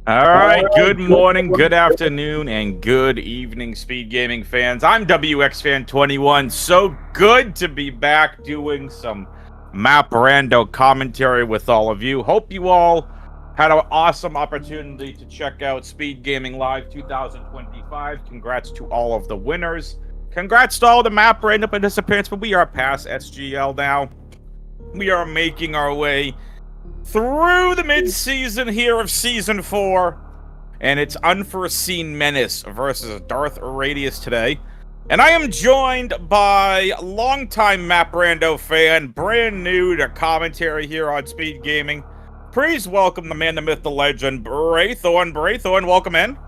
All right, good morning, good afternoon, and good evening, Speed Gaming fans. I'm WXFan21. So good to be back doing some map rando commentary with all of you. Hope you all had an awesome opportunity to check out Speed Gaming Live 2025. Congrats to all of the winners. Congrats to all the map rando participants, but we are past SGL now. We are making our way through the mid-season here of Season 4, and it's Unforeseen Menace versus Darth Radius today. And I am joined by longtime Map Rando fan, brand new to commentary here on Speed Gaming. Please welcome the man, the myth, the legend, Braithorn. Braithorn, welcome in.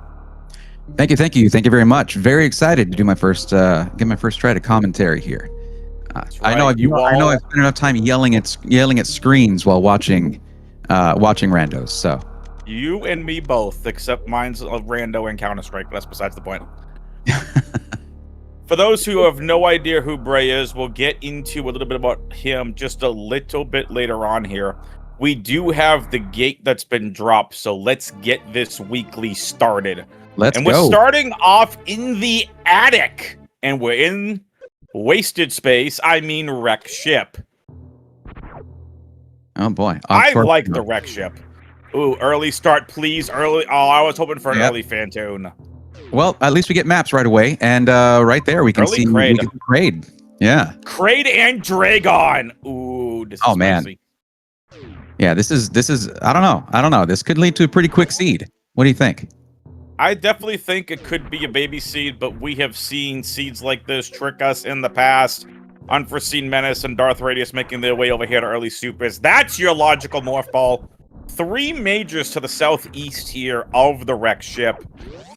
Thank you very much. Very excited to do my first, get my first try to commentary here. Right. I know I've spent enough time yelling at screens while watching randos. So you and me both, except mine's a rando and Counter-Strike. That's besides the point. For those who have no idea who Bray is, we'll get into a little bit about him just a little bit later on here. We do have the gate that's been dropped, so let's get this weekly started. Let's go. We're starting off in the attic, and we're in wasted space. I mean wreck ship. Oh boy. I like the wreck ship. Ooh, early start, please. Early. Oh, I was hoping for an early Fantone. Well, at least we get maps right away, and right there we can early see Kraid. Yeah. Kraid and Dragon. Ooh, this is man. Yeah, this is I don't know. This could lead to a pretty quick seed. What do you think? I definitely think it could be a baby seed, but we have seen seeds like this trick us in the past. Unforeseen Menace and Darth Radius making their way over here to early supers. That's your logical morph ball. 3 majors to the southeast here of the wreck ship.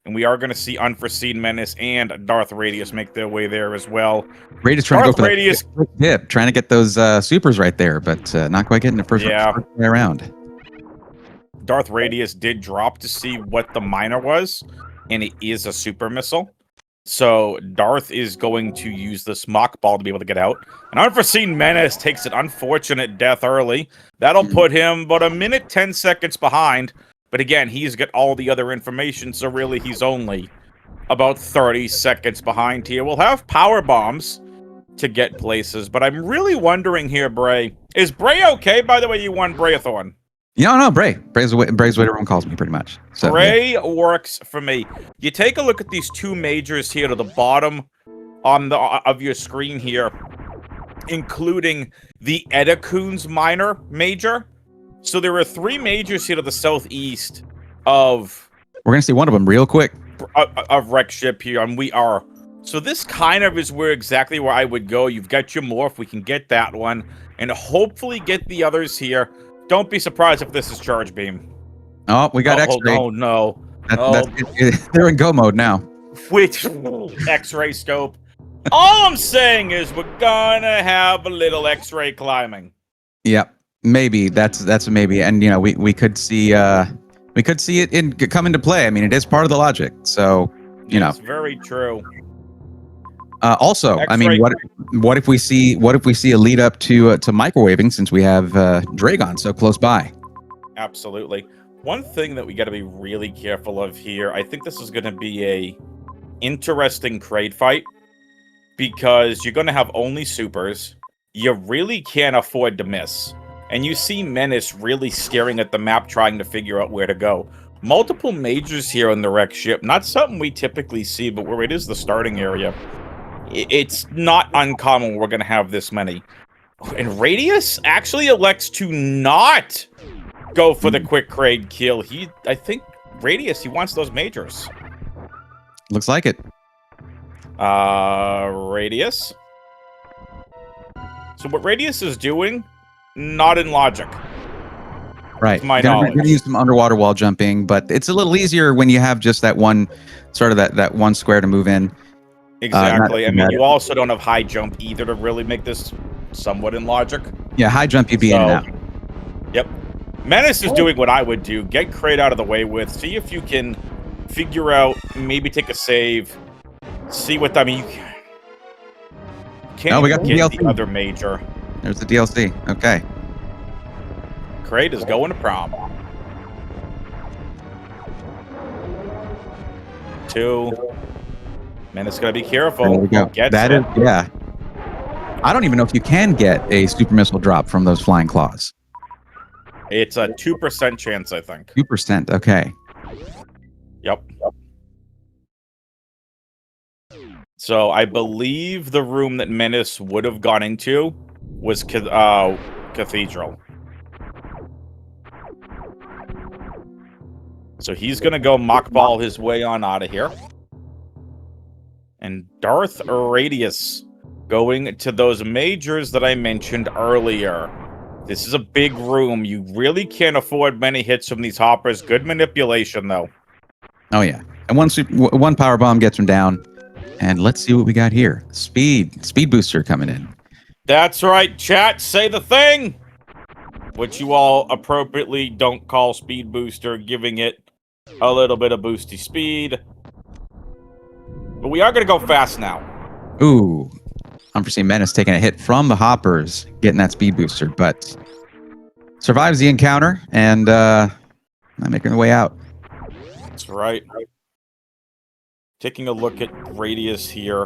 And we are going to see Unforeseen Menace and Darth Radius make their way there as well. Radius trying to go for the dip, trying to get those supers right there, but not quite getting the first way around. Darth Radius did drop to see what the miner was, and it is a super missile. So Darth is going to use this mock ball to be able to get out. An Unforeseen Menace takes an unfortunate death early. That'll put him about 1 minute, 10 seconds behind. But again, he's got all the other information, so really he's only about 30 seconds behind here. We'll have power bombs to get places, but I'm really wondering here, Bray. Is Bray okay? By the way, you won Braithorn. No, Bray. Bray's what everyone calls me, pretty much. So, Bray works for me. You take a look at these 2 majors here to the bottom of your screen here, including the Edacoon's minor major. So there are 3 majors here to the southeast of... We're going to see one of them real quick. Of wreck ship here, and we are... So this kind of is exactly where I would go. You've got your morph. We can get that one, and hopefully get the others here. Don't be surprised if this is Charge Beam. Oh, we got X-ray. Oh, no. They're in go mode now. Which X-ray scope. All I'm saying is we're gonna have a little X-ray climbing. Yep, maybe that's a maybe, and we could see it come into play. I mean, it is part of the logic, so It's very true. Also, I mean, what if we see a lead up to microwaving, since we have Dragon so close by? Absolutely. One thing that we got to be really careful of here, I think this is going to be a interesting Kraid fight, because you're going to have only supers. You really can't afford to miss. And you see Menace really staring at the map, trying to figure out where to go. Multiple majors here on the wreck ship. Not something we typically see, but where it is the starting area, it's not uncommon we're going to have this many. And Radius actually elects to not go for the quick Kraid kill. I think Radius, he wants those majors. Looks like it. Radius. So what Radius is doing, not in logic. Right. To my knowledge. Gonna use some underwater wall jumping, but it's a little easier when you have just that one sort of that one square to move in. Exactly. I mean, you also don't have high jump either to really make this somewhat in logic. Yeah, high jump you'd be in and out. Yep. Menace is doing what I would do. Get Kraid out of the way with. See if you can figure out, maybe take a save. See what, I mean, we got the DLC. The other major. There's the DLC. Okay. Kraid is going to prom. 2. Menace gotta be careful. There we go. Gets That it. is, yeah. I don't even know if you can get a super missile drop from those flying claws. It's a 2% chance, I think. 2%. Okay. Yep. So I believe the room that Menace would have gone into was Cathedral. So he's gonna go mockball his way on out of here. And Darth Radius going to those majors that I mentioned earlier. This is a big room. You really can't afford many hits from these hoppers. Good manipulation, though. Oh, yeah. And one power bomb gets him down. And let's see what we got here. Speed booster coming in. That's right, chat. Say the thing! Which you all appropriately don't call speed booster, giving it a little bit of boosty speed. But we are going to go fast now. Ooh. Unforeseen Menace taking a hit from the hoppers, getting that speed booster, but survives the encounter and not making the way out. That's right. Taking a look at Radius here.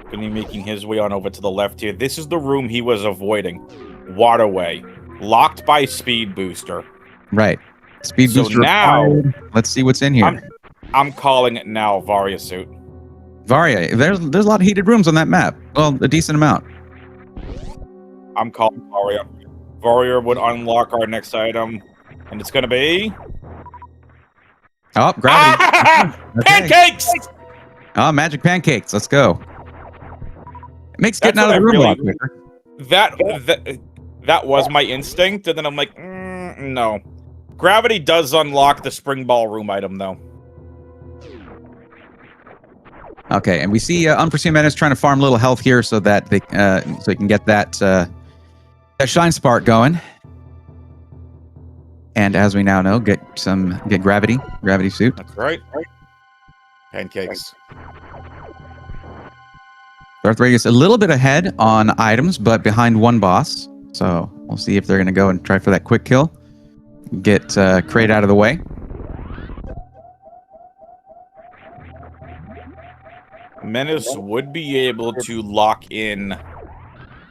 Going to be making his way on over to the left here. This is the room he was avoiding. Waterway. Locked by speed booster. Right. Speed booster now, required. Let's see what's in here. I'm calling it now, Varia suit. Varia. There's a lot of heated rooms on that map. Well, a decent amount. I'm calling Varia. Varia would unlock our next item, and it's going to be... Oh, gravity. Ah! Okay. Pancakes! Oh, magic pancakes. Let's go. It makes getting out of the room a lot quicker. That was my instinct, and then I'm like, no. Gravity does unlock the spring ball room item, though. Okay, and we see Unforeseen Menace trying to farm a little health here so that they can get that shine spark going. And as we now know, get gravity suit. That's right. Pancakes. Darth Radius a little bit ahead on items, but behind one boss. So we'll see if they're going to go and try for that quick kill. Get Kraid out of the way. Menace would be able to lock in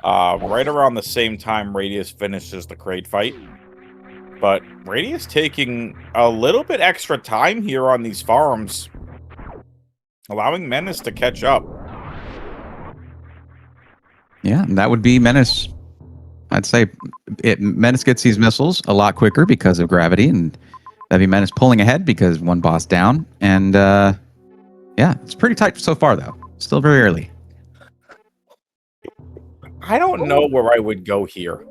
right around the same time Radius finishes the Kraid fight. But Radius taking a little bit extra time here on these farms, allowing Menace to catch up. Yeah, and that would be Menace. I'd say Menace gets these missiles a lot quicker because of gravity, and that'd be Menace pulling ahead because one boss down. And yeah, it's pretty tight so far, though. Still very early. I don't know where I would go here.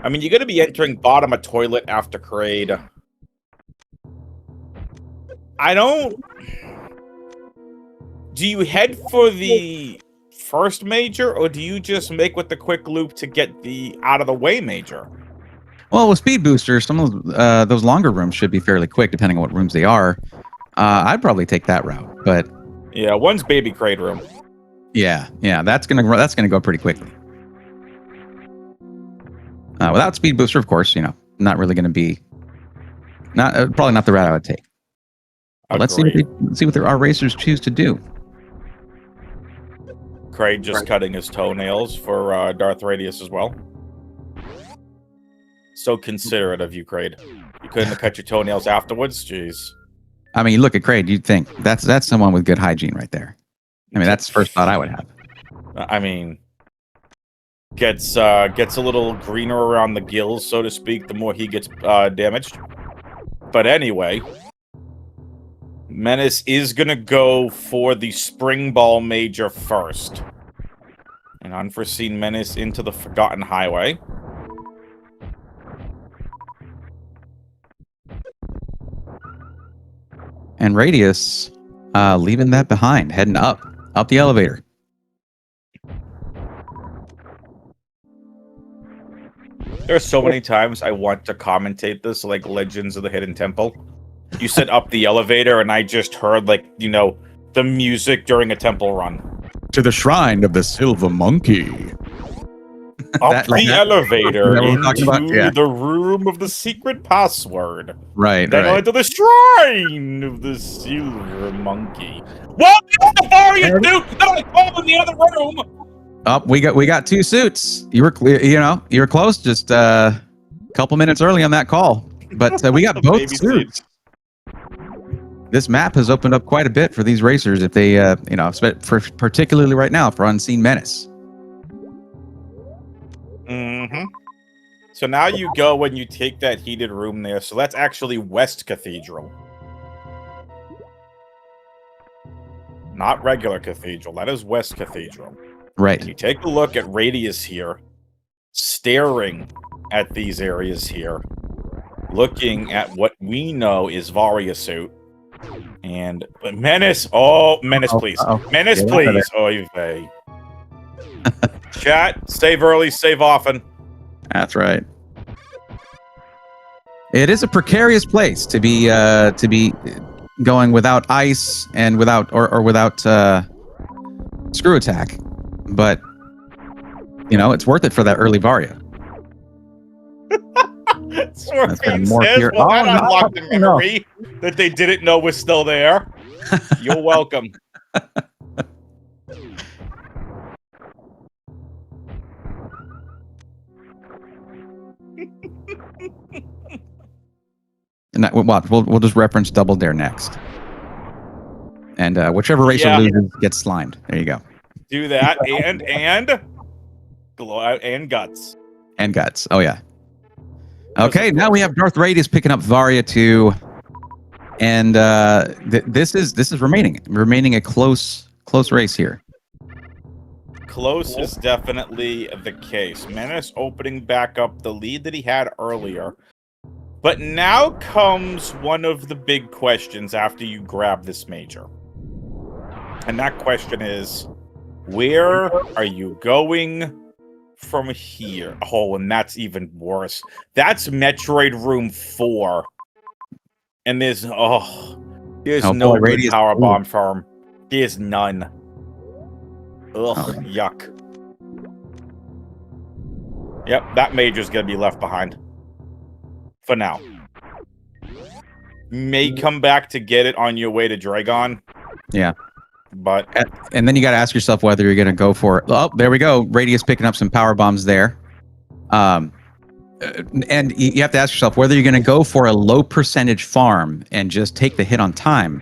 I mean, you're going to be entering bottom of toilet after Kraid. Do you head for the first major, or do you just make with the quick loop to get the out of the way major? Well, with speed booster, some of those longer rooms should be fairly quick, depending on what rooms they are. I'd probably take that route, but yeah, one's baby Kraid room. Yeah, that's gonna go pretty quickly. Without speed booster, of course, not really gonna be probably not the route I would take. Let's see what our racers choose to do. Kraid just cutting his toenails for Darth Radius as well. So considerate of you, Kraid. You couldn't have cut your toenails afterwards? Jeez. I mean, you look at Kraid, you'd think that's someone with good hygiene right there. I mean, that's the first thought I would have. I mean, gets a little greener around the gills, so to speak, the more he gets damaged. But anyway, Menace is going to go for the Spring Ball Major first. An Unforeseen Menace into the Forgotten Highway. And Radius leaving that behind, heading up the elevator. There are so many times I want to commentate this like Legends of the Hidden Temple. You said up the elevator, and I just heard, the music during a temple run. To the shrine of the Silver Monkey. Up the elevator that what we're talking about? into Yeah. the room of the secret password. Right, Then right. onto the shrine of the silver monkey. What is the Varia suit that I called in the other room? Oh, we got 2 suits. You were clear. You were close. Just a couple minutes early on that call. But we got both Baby suits. This map has opened up quite a bit for these racers if they, particularly right now for Unseen Menace. Mm-hmm. So now you go and you take that heated room there. So that's actually West Cathedral. Not regular Cathedral. That is West Cathedral. Right. And you take a look at Radius here, staring at these areas here, looking at what we know is Varia suit. And Menace. Oh, Menace, please. Menace, please. Oy vey. Chat, save early, save often. That's right. It is a precarious place to be going without ice and without screw attack, but it's worth it for that early Varia. Scorpion says, well, that unlocked the memory that they didn't know was still there. You're welcome. And that, we'll just reference Double Dare next. And whichever racer loses gets slimed. There you go. Do that and guts. And guts. Oh yeah. Okay, now we have Darth Radius picking up Varia 2. And this is remaining a close race here. Close is definitely the case. Menace opening back up the lead that he had earlier. But now comes one of the big questions after you grab this major. And that question is, where are you going from here? Oh, and that's even worse. That's Metroid Room 4. And there's no good power bomb farm. There's none. Ugh, yuck. Yep, that major's gonna be left behind. For now. May come back to get it on your way to Dragon. Yeah. But and then you got to ask yourself whether you're going to go for it. Oh, there we go. Radius picking up some power bombs there. And you have to ask yourself whether you're going to go for a low percentage farm and just take the hit on time,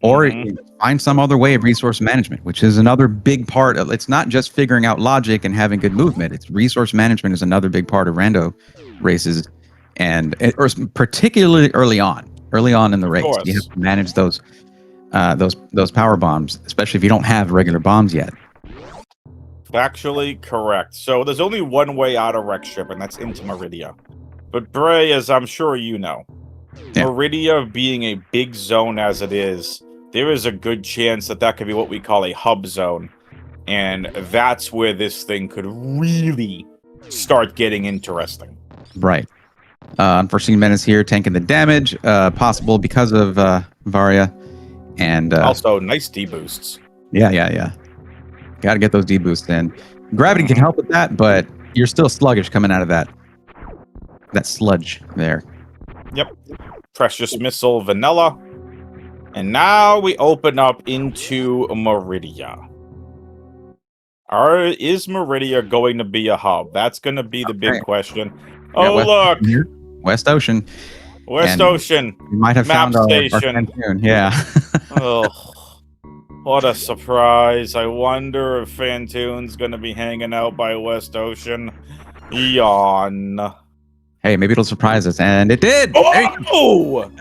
or find some other way of resource management, which is another big part of it's not just figuring out logic and having good movement. It's resource management is another big part of rando races, or particularly early on in the race. You have to manage those power bombs, especially if you don't have regular bombs yet. Factually correct. So there's only one way out of Wreckship, and that's into Meridia. But Bray, as I'm sure you know, Meridia being a big zone as it is, there is a good chance that could be what we call a hub zone. And that's where this thing could really start getting interesting. Right. Unforeseen Menace here, tanking the damage, possible because of Varia. And also, nice D-boosts. Yeah. Got to get those D-boosts in. Gravity can help with that, but you're still sluggish coming out of that sludge there. Yep. Precious Missile Vanilla. And now we open up into Meridia. Is Meridia going to be a hub? That's going to be the big question. Oh, look! West Ocean. West Ocean. We might have map found our station. Fantoon. Yeah. Oh, what a surprise. I wonder if Fantoon's going to be hanging out by West Ocean. Yawn. Hey, maybe it'll surprise us. And it did! Oh!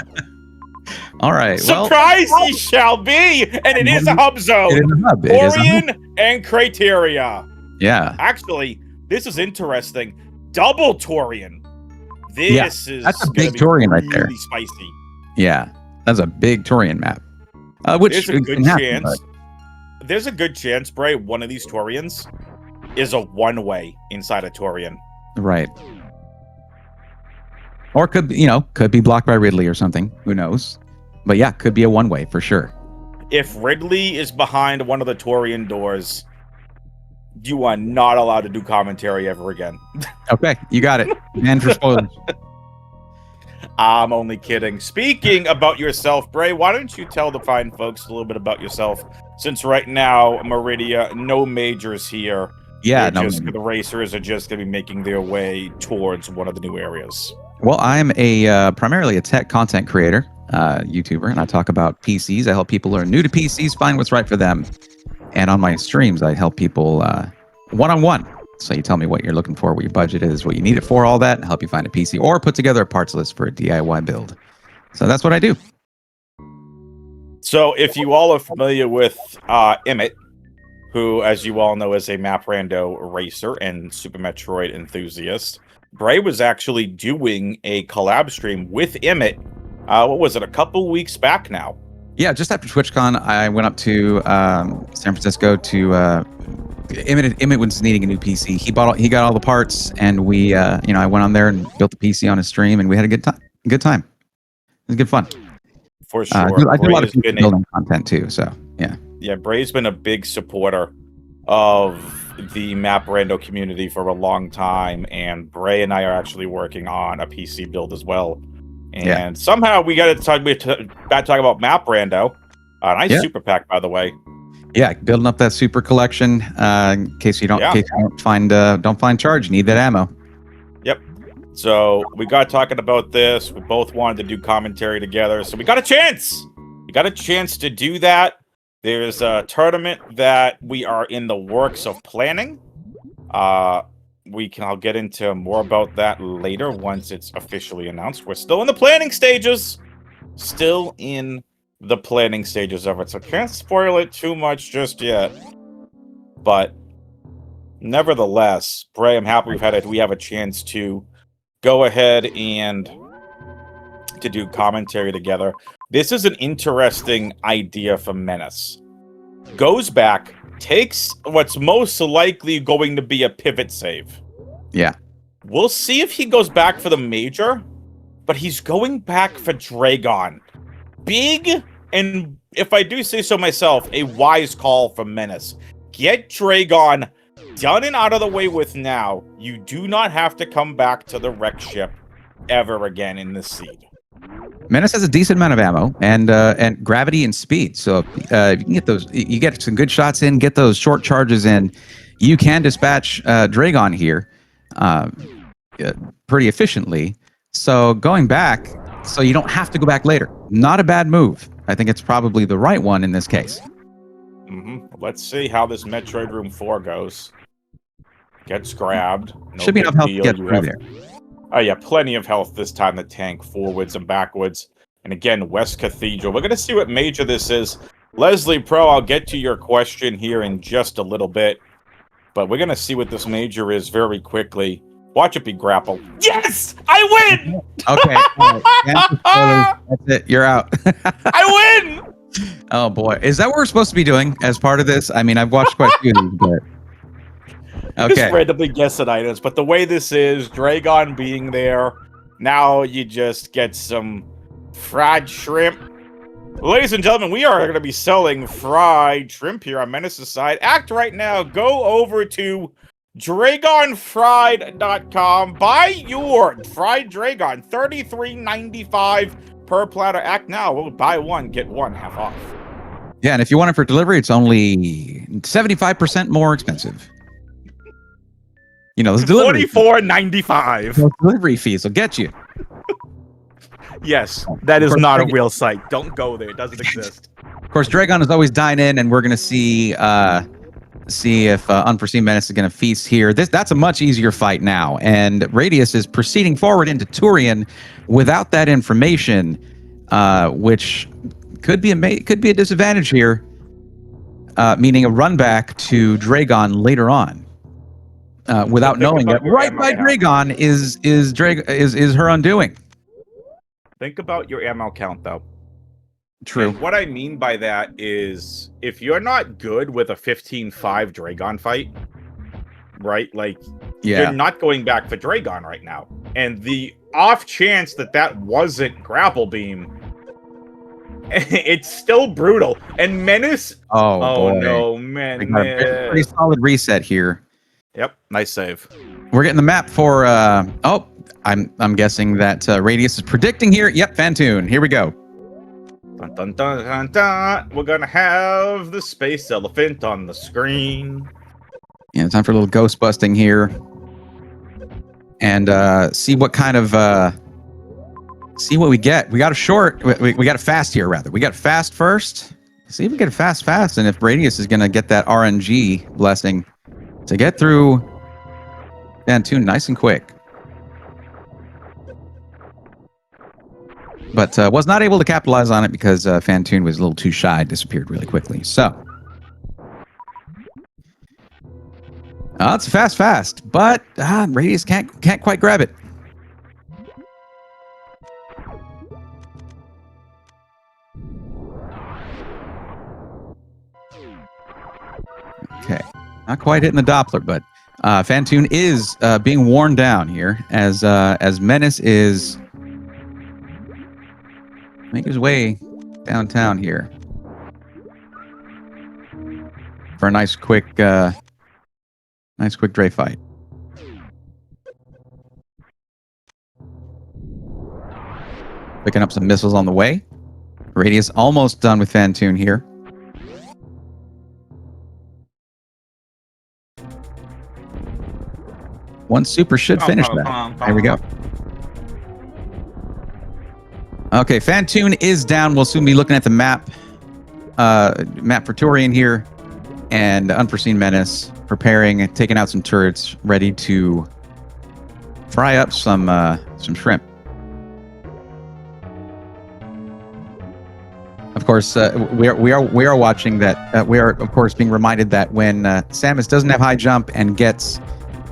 All right. Surprise ye shall be! And it is a hub zone. It is a hub. Orion and Criteria. Yeah. Actually, this is interesting. Double Torian. That's a big Torian right there. Really spicy. Yeah, that's a big Torian map. Which there's a good chance. There's a good chance, Bray, one of these Torians is a one-way inside a Torian. Right. Or could be blocked by Ridley or something. Who knows? But yeah, could be a one-way for sure. If Ridley is behind one of the Torian doors, You are not allowed to do commentary ever again. Okay, you got it. And for spoilers. I'm only kidding. Speaking about yourself, Bray, why don't you tell the fine folks a little bit about yourself? Since right now, Meridia, no majors here. Yeah, The racers are just going to be making their way towards one of the new areas. Well, I'm a primarily a tech content creator, YouTuber, and I talk about PCs. I help people who are new to PCs find what's right for them. And on my streams, I help people one-on-one. So you tell me what you're looking for, what your budget is, what you need it for, all that, and help you find a PC or put together a parts list for a DIY build. So that's what I do. So if you all are familiar with Emmett, who, as you all know, is a Map Rando racer and Super Metroid enthusiast, Bray was actually doing a collab stream with Emmett. What was it, a couple weeks back now? Yeah, just after TwitchCon, I went up to San Francisco to Emmett was needing a new PC. He got all the parts, and we, I went on there and built the PC on his stream, and we had a good time. It was good fun. For sure. I do a lot of building content too, so yeah. Yeah, Bray's been a big supporter of the Map Rando community for a long time, and Bray and I are actually working on a PC build as well. And somehow we got to talk about Map Rando. Nice super pack, by the way. Yeah, building up that super collection in case you don't find charge. You need that ammo. Yep. So we got talking about this. We both wanted to do commentary together, so we got a chance. We got a chance to do that. There's a tournament that we are in the works of planning. I'll get into more about that later once it's officially announced. We're still in the planning stages. Still in the planning stages of it, so can't spoil it too much just yet. But nevertheless, Bray, I'm happy we have a chance to go ahead and to do commentary together. This is an interesting idea for Menace. Goes back, takes what's most likely going to be a pivot save. Yeah. We'll see if he goes back for the major, but he's going back for Dragon. Big, and if I do say so myself, a wise call from Menace. Get Dragon done and out of the way with now. You do not have to come back to the wreck ship ever again in this seed. Menace has a decent amount of ammo and gravity and speed. So if you can get those, you get some good shots in, get those short charges in, you can dispatch Dragon here pretty efficiently. So going back, so you don't have to go back later. Not a bad move. I think it's probably the right one in this case. Let's see how this Metroid Room 4 goes. Gets grabbed. Should be enough health to get through there. Oh yeah, plenty of health this time to tank forwards and backwards. And again, West Cathedral. We're going to see what major this is. Leslie Pro, I'll get to your question here in just a little bit. But we're going to see what this major is very quickly. Watch it be grappled. Yes! I win! Okay. All right. That's it. You're out. I win! Oh boy. Is that what we're supposed to be doing as part of this? I mean, I've watched quite a few of these, but... Okay. Just randomly guessing items, but the way this is, Dragon being there, now you just get some fried shrimp. Ladies and gentlemen, we are going to be selling fried shrimp here on Menace's side. Act right now. Go over to DragonFried.com. Buy your fried Dragon, $33.95 per platter. Act now. We'll buy one, get one half off. Yeah, and if you want it for delivery, it's only 75% more expensive. You know, those delivery $44.95. Those delivery fees will get you. Yes, that is not a real site. Don't go there. It doesn't exist. Of course, Dragon is always dine in, and we're going to see if Unforeseen Menace is going to feast here. That's a much easier fight now, and Radius is proceeding forward into Turian without that information, which could be a disadvantage here, meaning a run back to Dragon later on. Without knowing that right by Dragon is her undoing. Think about your ammo count, though. True. And what I mean by that is, if you're not good with a 15-5 Dragon fight, right? Like, you're not going back for Dragon right now. And the off chance that wasn't Grapple Beam, It's still brutal. And Menace. Oh, Oh boy. no, We got a pretty Menace. solid reset here. Yep, nice save. We're getting the map for. I'm guessing that Radius is predicting here. Yep, Fantoon. Here we go. Dun, dun, dun, dun, dun. We're gonna have the space elephant on the screen. Yeah, time for a little ghost busting here, and see what kind of see what we get. We got a short. We got a fast here, rather. We got fast first. See if we get a fast, and if Radius is gonna get that RNG blessing to get through Fantoon nice and quick. But was not able to capitalize on it because Fantoon was a little too shy, disappeared really quickly. So, it's fast, but Radius can't quite grab it. Okay, not quite hitting the Doppler, but Fantoon is being worn down here as Menace is making his way downtown here for a nice quick Dre fight. Picking up some missiles on the way. Radius almost done with Fantoon here. One super should finish that. There we go. Okay, Fantoon is down. We'll soon be looking at the map for Torian here, and Unforeseen Menace preparing, taking out some turrets, ready to fry up some shrimp. Of course, we are watching that. We are of course being reminded that when Samus doesn't have high jump and gets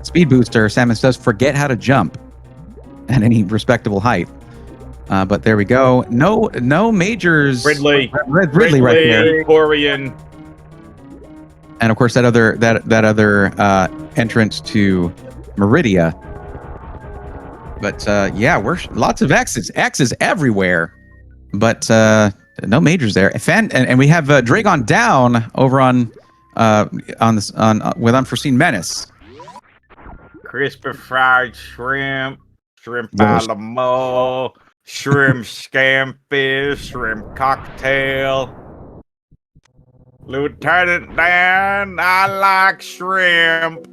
speed booster, Samus does forget how to jump at any respectable height. But there we go. No majors. Ridley right there. Torian. And of course that other entrance to Meridia. But yeah, we're lots of X's everywhere. But no majors there. And we have Dragon down over on with Unforeseen Menace. Crispy fried shrimp a la mode. Shrimp scampi, shrimp cocktail. Lieutenant Dan, I like shrimp.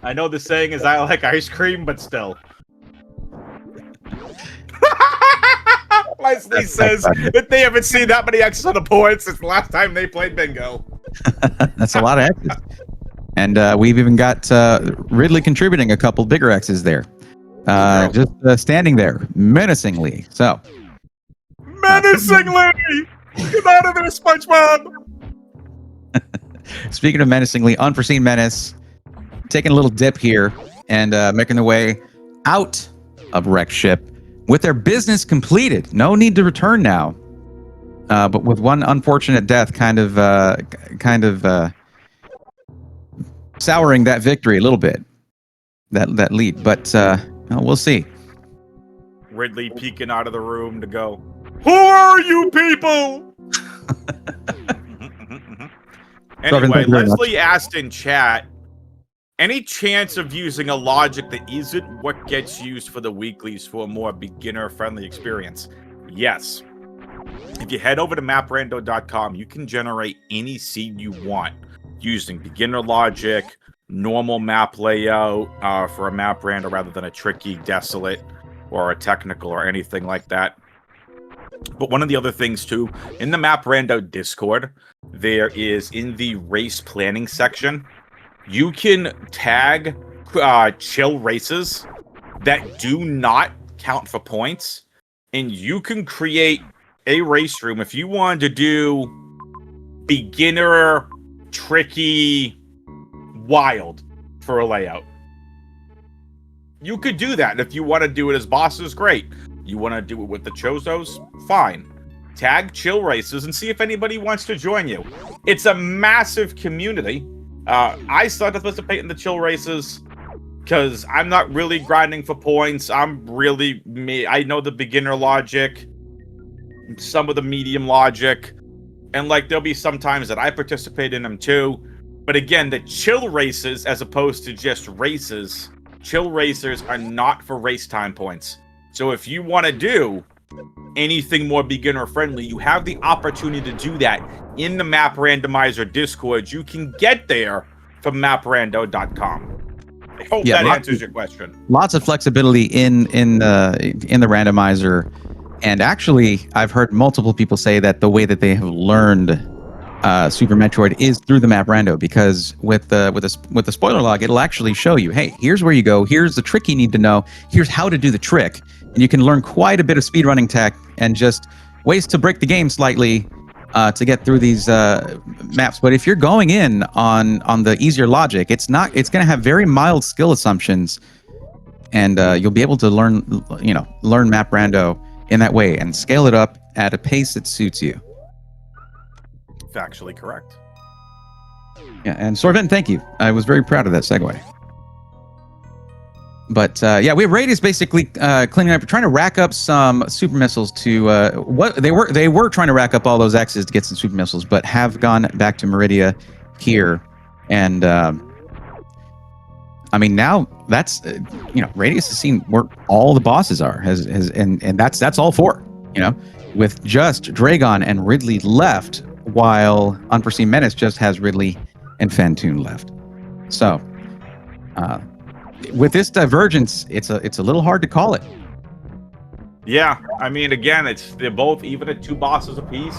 I know the saying is I like ice cream, but still. Leslie says that they haven't seen that many X's on the board since the last time they played bingo. That's a lot of X's. And we've even got Ridley contributing a couple bigger X's there. Just standing there menacingly. So, menacingly, get out of there, SpongeBob. Speaking of menacingly, Unforeseen Menace taking a little dip here and making their way out of wrecked ship with their business completed. No need to return now, but with one unfortunate death, kind of souring that victory a little bit, that lead. But we'll see. Ridley peeking out of the room to go, who are you people? Anyway, Leslie asked in chat, any chance of using a logic that isn't what gets used for the weeklies for a more beginner-friendly experience? Yes. If you head over to maprando.com, you can generate any seed you want using beginner logic, normal map layout for a map rando rather than a tricky, desolate, or a technical or anything like that. But one of the other things too, in the map rando Discord, there is in the race planning section, you can tag chill races that do not count for points, and you can create a race room if you wanted to do beginner, tricky, wild for a layout. You could do that. And if you want to do it as bosses, great. You want to do it with the Chozos? Fine. Tag chill races and see if anybody wants to join you. It's a massive community. I started participating in the chill races because I'm not really grinding for points. I know the beginner logic, some of the medium logic, and like there'll be some times that I participate in them too. But again, the chill races, as opposed to just races, chill racers are not for race time points. So if you want to do anything more beginner friendly, you have the opportunity to do that in the Map Randomizer Discord. You can get there from maprando.com. I hope that answers your question. Lots of flexibility in the randomizer, and actually, I've heard multiple people say that the way that they have learned Super Metroid is through the Map Rando, because with the spoiler log, it'll actually show you, hey, here's where you go, here's the trick you need to know, here's how to do the trick, and you can learn quite a bit of speedrunning tech and just ways to break the game slightly to get through these maps. But if you're going in on the easier logic, it's going to have very mild skill assumptions, and you'll be able to learn Map Rando in that way and scale it up at a pace that suits you. Factually correct. Yeah, and Sorvin, thank you. I was very proud of that segue. But yeah, we have Radius basically cleaning up, trying to rack up some super missiles to what they were trying to rack up all those X's to get some super missiles, but have gone back to Meridia here, and I mean now that's Radius has seen where all the bosses are, and that's all four, with just Dragon and Ridley left, while Unforeseen Menace just has Ridley and Fantoon left. So with this divergence, it's a little hard to call it. Yeah, I mean, again, they're both even at 2 bosses apiece.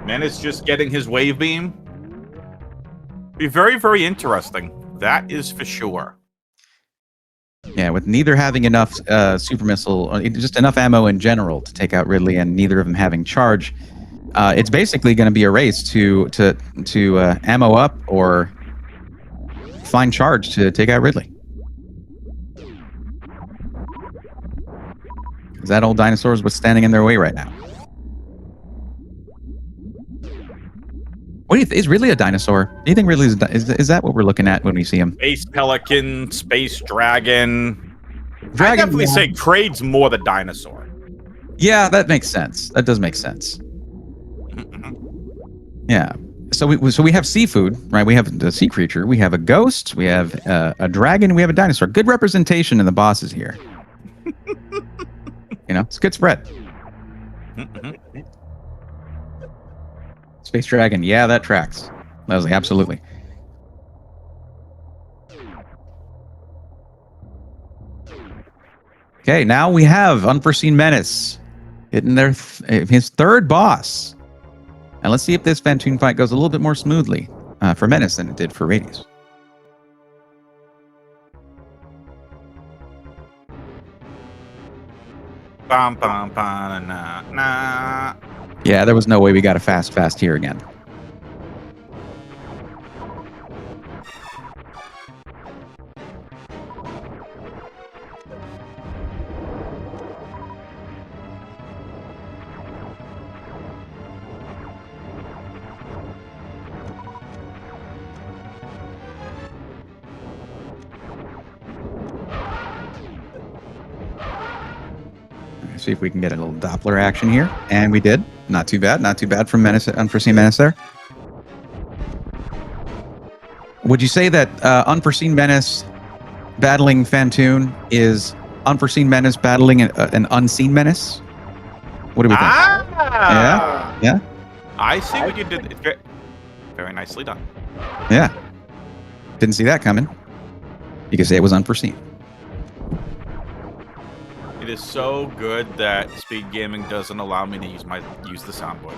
Menace just getting his wave beam. Be very, very interesting. That is for sure. Yeah, with neither having enough super missile, or just enough ammo in general to take out Ridley, and neither of them having charge, it's basically going to be a race to ammo up or find charge to take out Ridley. Because that old dinosaur is what's standing in their way right now. What do you think? Is Ridley a dinosaur? Do you think Ridley is that what we're looking at when we see him? Space pelican, space dragon. I definitely say Kraid's more the dinosaur. Yeah, that makes sense. That does make sense. Yeah. So we have seafood, right? We have the sea creature. We have a ghost. We have a dragon. We have a dinosaur. Good representation in the bosses here. It's a good spread. Space dragon. Yeah, that tracks. Leslie, absolutely. Okay, now we have Unforeseen Menace hitting his third boss. And let's see if this Fantoon fight goes a little bit more smoothly for Menace than it did for Radius. Bum, bum, bum, nah, nah. Yeah, there was no way we got a fast here again. See if we can get a little Doppler action here. And we did. Not too bad. Not too bad from Unforeseen Menace there. Would you say that Unforeseen Menace battling Fantoon is Unforeseen Menace battling an Unseen Menace? What do we think? Yeah? I see what you did. It's very, very nicely done. Yeah. Didn't see that coming. You could say it was unforeseen. It is so good that SpeedGaming doesn't allow me to use the soundboard.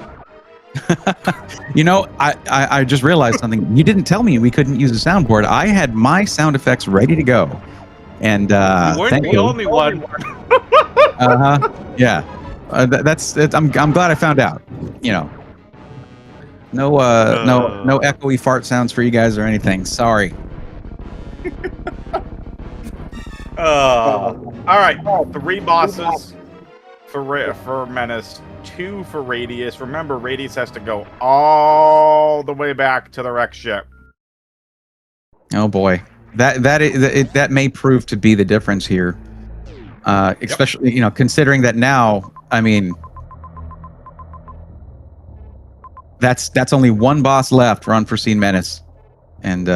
I just realized something. You didn't tell me we couldn't use the soundboard. I had my sound effects ready to go, and you weren't the only one. Yeah. That's it. I'm glad I found out. No echoey fart sounds for you guys or anything. Sorry. All right, 3 bosses for Menace, 2 for Radius. Remember, Radius has to go all the way back to the wreck ship. Oh boy. that may prove to be the difference here. Especially, considering that now, I mean, that's only one boss left for Unforeseen Menace, and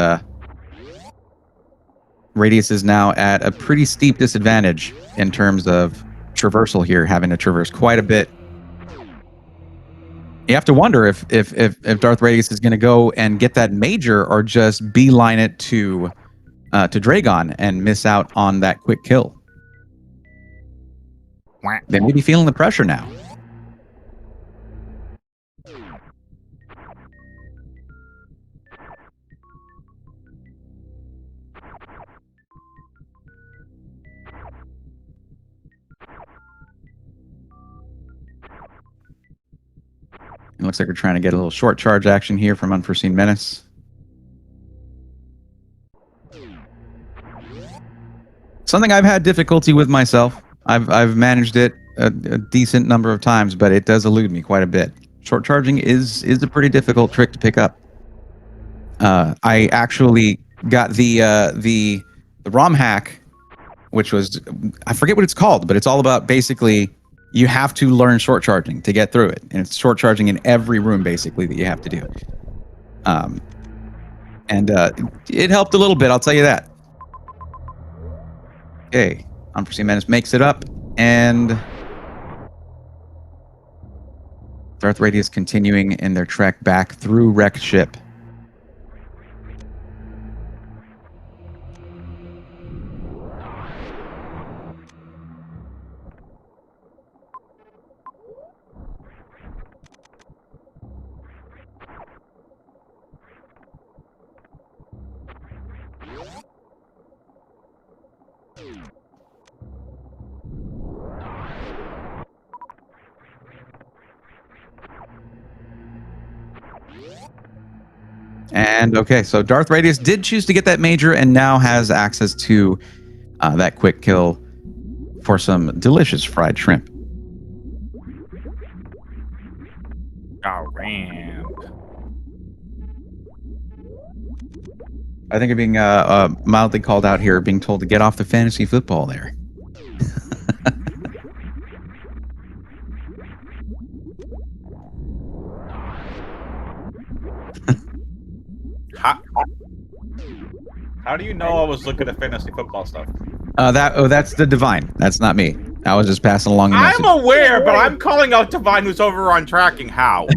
Radius is now at a pretty steep disadvantage in terms of traversal here, having to traverse quite a bit. You have to wonder if Darth Radius is going to go and get that major, or just beeline it to Dragon and miss out on that quick kill. They may be feeling the pressure now. It looks like we're trying to get a little short charge action here from Unforeseen Menace. Something I've had difficulty with myself. I've managed it a decent number of times, but it does elude me quite a bit. Short charging is a pretty difficult trick to pick up. I actually got the ROM hack, which was, I forget what it's called, but it's all about basically you have to learn short charging to get through it, and it's short charging in every room basically that you have to do. It helped a little bit, I'll tell you that. Okay, Unforeseen Menace makes it up, and Darth Radius continuing in their trek back through wrecked ship. And okay, so Darth Radius did choose to get that major and now has access to that quick kill for some delicious fried shrimp. Oh, man. I think of being mildly called out here, being told to get off the fantasy football there. How do you know I was looking at fantasy football stuff? That's the Divine. That's not me. I was just passing along the message. I'm aware, but I'm calling out Divine, who's over on tracking. How?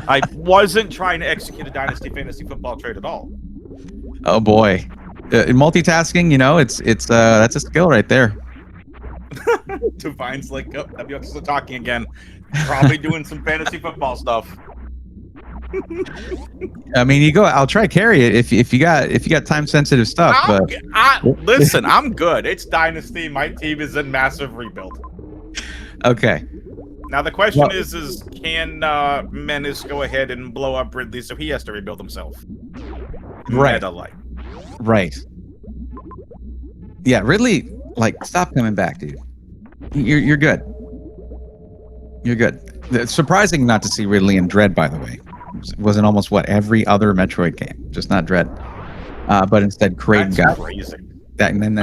I wasn't trying to execute a Dynasty fantasy football trade at all. Oh boy, multitasking. It's that's a skill right there. Divine's like, oh, WX is talking again. Probably doing some fantasy football stuff. I mean, you go. I'll try carry it if you got time sensitive stuff. Listen, I'm good. It's Dynasty. My team is in massive rebuild. Okay. Now the question is can Menace go ahead and blow up Ridley so he has to rebuild himself? Right. Right. Yeah, Ridley, stop coming back, dude. You're good. You're good. It's surprising not to see Ridley in Dread, by the way. It wasn't almost every other Metroid game, just not Dread. But instead, Kraid got crazy. That, and then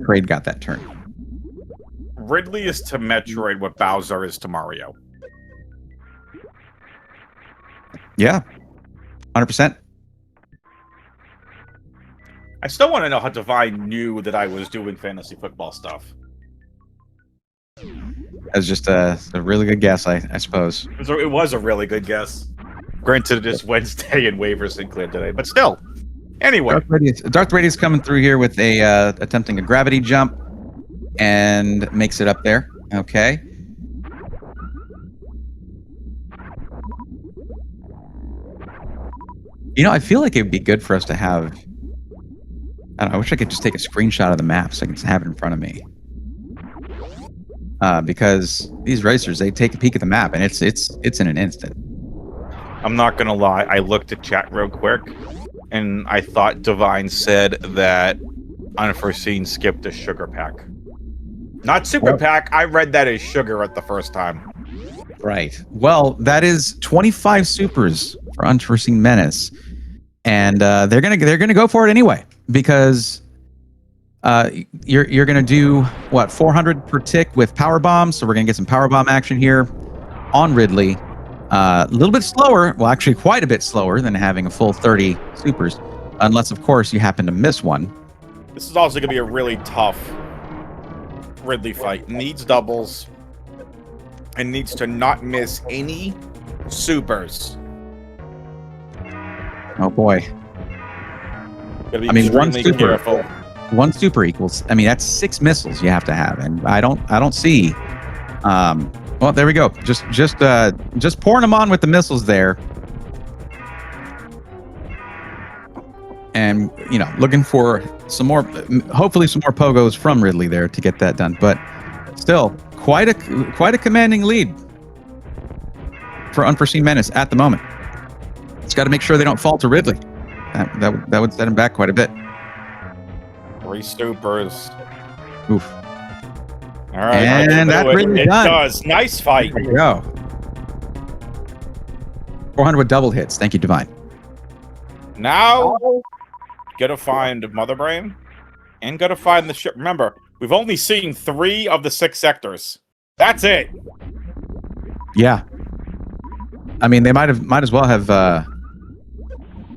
Kraid got that turn. Ridley is to Metroid what Bowser is to Mario. Yeah, 100%. I still want to know how Divine knew that I was doing fantasy football stuff. That's just a really good guess, I suppose. It was a really good guess. Granted, it is Wednesday and waivers and clear today, but still. Anyway. Darth Radius coming through here with attempting a gravity jump and makes it up there. Okay. I feel like it would be good for us to have... I don't know, I wish I could just take a screenshot of the map so I can just have it in front of me. Because these racers, they take a peek at the map and it's in an instant. I'm not gonna lie, I looked at chat real quick and I thought Divine said that Unforeseen skipped a sugar pack. Not super pack, I read that as sugar at the first time. Right. Well, that is 25 supers for Unforeseen Menace. And they're gonna go for it anyway. because you're going to do what, 400 per tick with power bombs. So we're going to get some power bomb action here on Ridley. A little bit slower, well, actually quite a bit slower than having a full 30 supers, unless of course you happen to miss one. This is also going to be a really tough Ridley fight. Needs doubles and needs to not miss any supers. Oh boy. Gotta be I mean, one extremely super, careful. one super equals, I mean, that's 6 missiles you have to have, and I don't see. Well, there we go. Just pouring them on with the missiles there, and looking for some more, hopefully some more pogos from Ridley there to get that done. But still, quite a commanding lead for Unforeseen Menace at the moment. It's got to make sure they don't fall to Ridley. That would set him back quite a bit. 3 supers. Oof. All right, and that's really done. It does. Nice fight. There you go. 400 with double hits. Thank you, Divine. Now, gotta find Mother Brain and gotta find the ship. Remember, we've only seen 3 of the 6 sectors. That's it. Yeah. I mean, they might as well have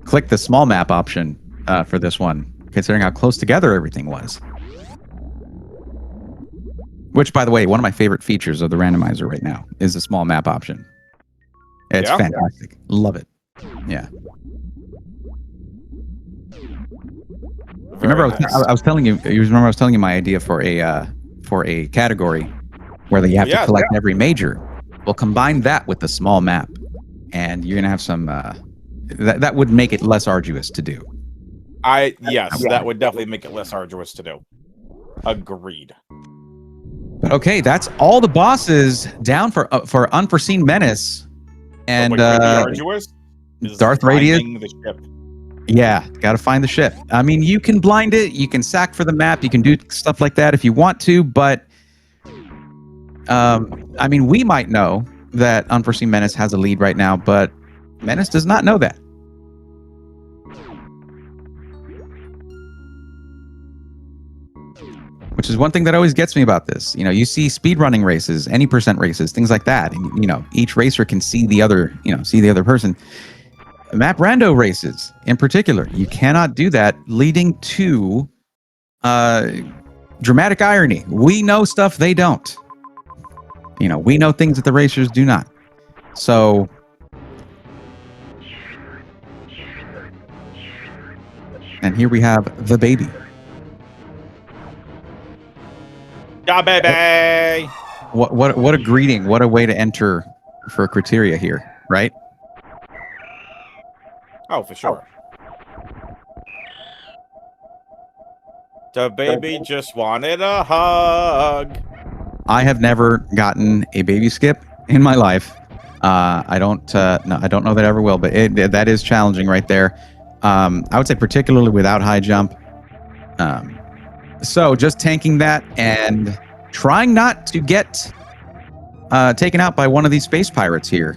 clicked the small map option for this one, considering how close together everything was. Which, by the way, one of my favorite features of the randomizer right now is the small map option. It's fantastic. Love it. Yeah. Remember, I was telling you. You remember I was telling you my idea for a category where you have to collect every major. We'll combine that with the small map, and you're gonna have some. That would make it less arduous to do. Yes, that would definitely make it less arduous to do. Agreed. But okay, that's all the bosses down for Unforeseen Menace, and arduous is Darth Radius. The ship. Yeah, got to find the ship. I mean, you can blind it, you can sack for the map, you can do stuff like that if you want to, but I mean, we might know that Unforeseen Menace has a lead right now, but Menace does not know that. Which is one thing that always gets me about this. You see speedrunning races, any percent races, things like that, and each racer can see the other, see the other person. Map rando races, in particular, you cannot do that, leading to dramatic irony. We know stuff they don't. We know things that the racers do not. So, and here we have the baby. Yeah, baby. What a greeting! What a way to enter for criteria here, right? Oh, for sure. The baby just wanted a hug. I have never gotten a baby skip in my life. I don't know that I ever will, but that is challenging right there. I would say particularly without high jump. So just tanking that and trying not to get taken out by one of these space pirates here.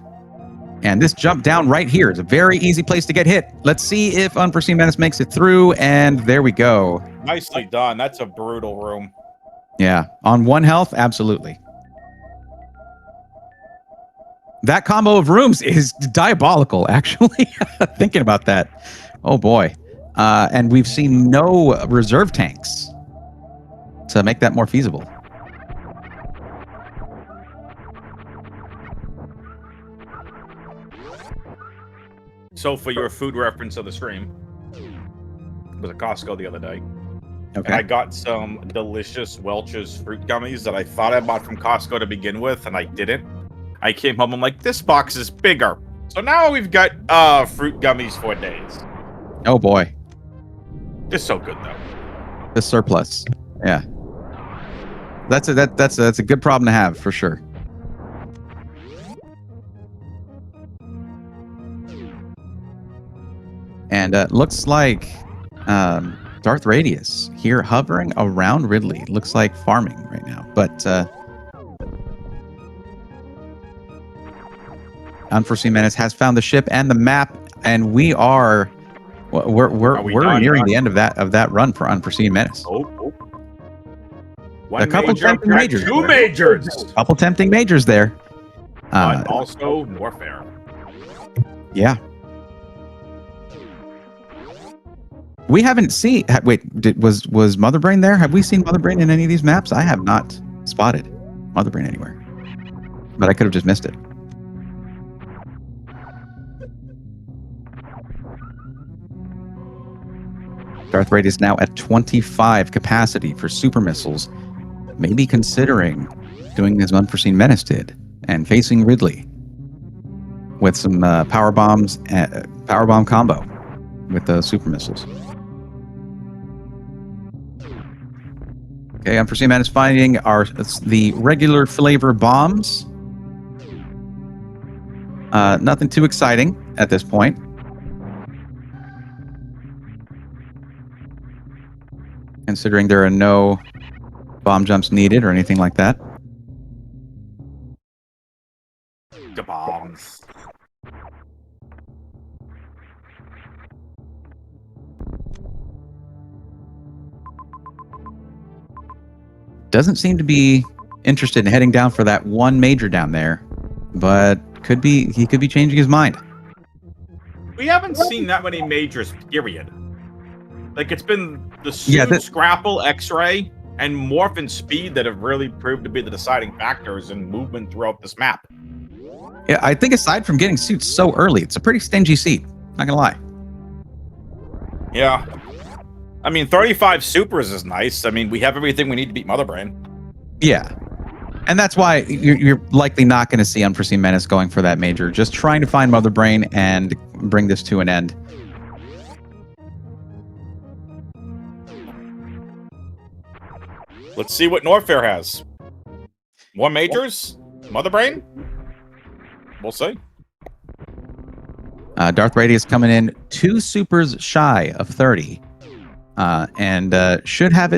And this jump down right here is a very easy place to get hit. Let's see if Unforeseen Menace makes it through, and there we go. Nicely done. That's a brutal room. Yeah, on 1 health, absolutely. That combo of rooms is diabolical, actually. Thinking about that. Oh boy. And we've seen no reserve tanks to make that more feasible. So for your food reference of the stream, I was at Costco the other day. Okay. And I got some delicious Welch's fruit gummies that I thought I bought from Costco to begin with, and I didn't. I came home, I'm like, this box is bigger. So now we've got fruit gummies for days. Oh boy. They're so good though. The surplus. Yeah. That's a good problem to have for sure. And looks like Darth Radius here hovering around Ridley. Looks like farming right now, but Unforeseen Menace has found the ship and the map, and we are Well, we're Are we we're done, nearing Doc? the end of that run for Unforeseen Menace. Oh. A One couple major, tempting and majors. two majors, Couple tempting majors there. but also more fair. Yeah. We haven't seen. Wait, was Mother Brain there? Have we seen Mother Brain in any of these maps? I have not spotted Mother Brain anywhere, but I could have just missed it. Darth Vader is now at 25 capacity for super missiles. Maybe considering doing as Unforeseen Menace did and facing Ridley with some power bomb combo with the super missiles. Okay, Unforeseen Menace finding the regular flavor bombs. Nothing too exciting at this point. Considering there are no bomb jumps needed or anything like that. The bombs. Doesn't seem to be interested in heading down for that one major down there, but he could be changing his mind. We haven't seen that many majors, period. Like, it's been the suit, Scrapple, X-Ray, and Morph and Speed that have really proved to be the deciding factors in movement throughout this map. Yeah, I think aside from getting suits so early, it's a pretty stingy seat. Not gonna lie. Yeah. I mean, 35 supers is nice. I mean, we have everything we need to beat Mother Brain. Yeah. And that's why you're likely not going to see Unforeseen Menace going for that major. Just trying to find Mother Brain and bring this to an end. Let's see what Norfair has. More majors? Mother Brain? We'll see. Darth Radius coming in 2 supers shy of 30. And should have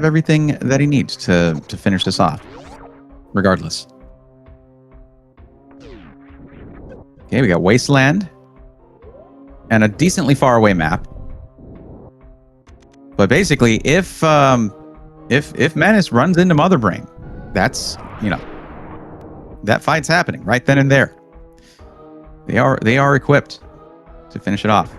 everything that he needs to finish this off, regardless. Okay, we got Wasteland and a decently far away map. But basically, if Menace runs into Mother Brain, that's, that fight's happening right then and there. They are equipped to finish it off.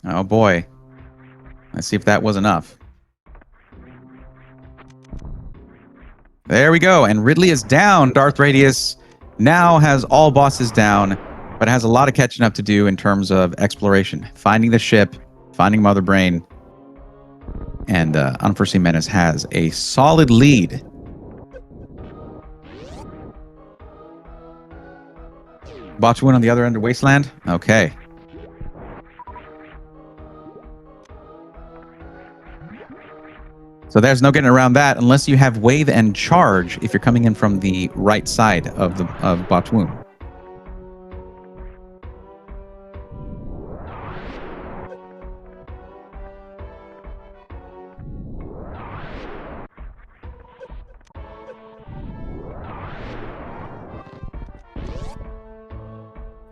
Oh boy. Let's see if that was enough. There we go. And Ridley is down. Darth Radius now has all bosses down, but has a lot of catching up to do in terms of exploration. Finding the ship, finding Mother Brain, and Unforeseen Menace has a solid lead. Botchwoon on the other end of Wasteland. Okay. So there's no getting around that unless you have Wave and Charge if you're coming in from the right side of Botchwoon.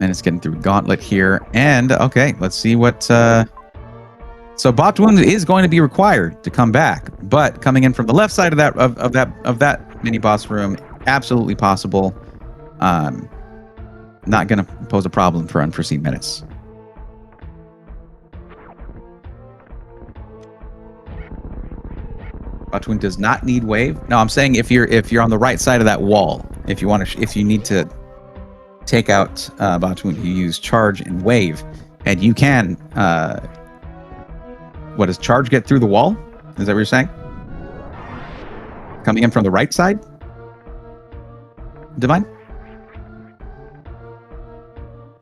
And it's getting through Gauntlet here. And okay, let's see what so Botchwoon is going to be required to come back, but coming in from the left side of that mini boss room, absolutely possible. Not going to pose a problem for Unforeseen Menace. Botchwoon does not need Wave. No, I'm saying if you're on the right side of that wall, if you need to take out Botchwoon, you use Charge and Wave, and you can. What, does Charge get through the wall? Is that what you're saying? Coming in from the right side? Divine?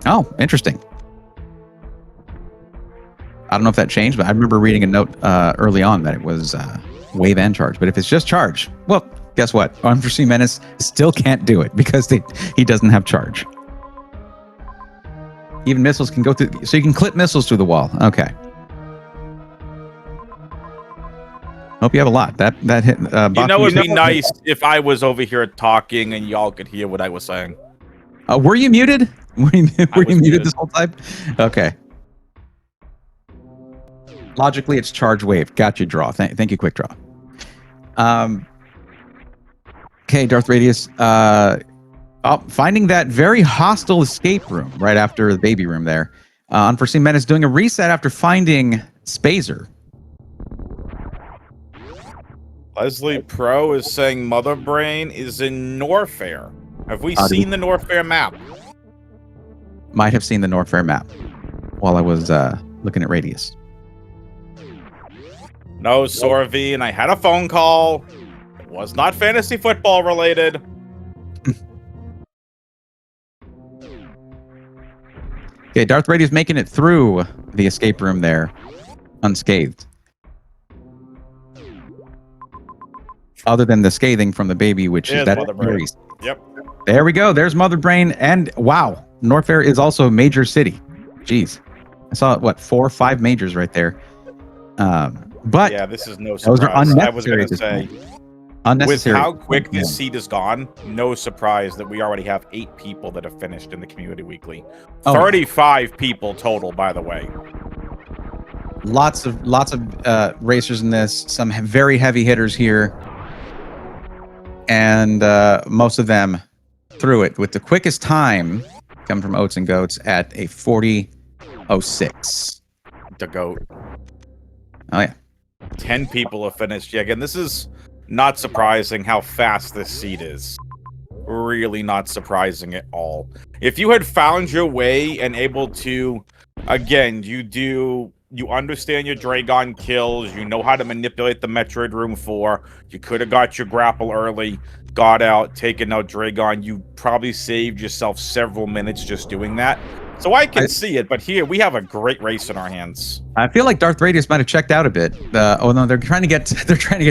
Oh, interesting. I don't know if that changed, but I remember reading a note early on that it was Wave and Charge. But if it's just Charge, well, guess what? Unforeseen Menace still can't do it because he doesn't have Charge. Even missiles can go through, so you can clip missiles through the wall. Okay. Hope you have a lot. That hit. It'd be nice if I was over here talking and y'all could hear what I was saying. Were you muted? Were you muted this whole time? Okay. Logically, it's charge wave. Got you, draw. Thank you, quick draw. Okay, Darth Radius. Finding that very hostile escape room right after the baby room there. Unforeseen Menace doing a reset after finding Spazer. Leslie Pro is saying Mother Brain is in Norfair. Have we seen the Norfair map? Might have seen the Norfair map while I was looking at Radius. No, Sorvi, and I had a phone call. It was not fantasy football related. Okay, Darth Radius making it through the escape room there unscathed. Other than the scathing from the baby, which is that. Yep. There we go. There's Mother Brain, and wow, Norfair is also a major city. Jeez, I saw 4 or 5 majors right there. But yeah, this is no surprise. Those are unnecessary. I was going to say, unnecessary. With how quick this seed is gone, no surprise that we already have 8 people that have finished in the Community Weekly. 35 people total, by the way. Lots of racers in this. Some very heavy hitters here. And most of them through it with the quickest time coming from Oats and Goats at a 40:06. The GOAT. Oh, yeah. 10 people have finished. Yeah, again, this is not surprising how fast this seed is. Really not surprising at all. If you had found your way and able to, again, you understand your Dragon kills, you know how to manipulate the Metroid Room 4, you could have got your grapple early, got out, taken out Dragon, you probably saved yourself several minutes just doing that. So I can see it, but here we have a great race in our hands. I feel like Darth Radius might have checked out a bit. Oh no, they're trying to get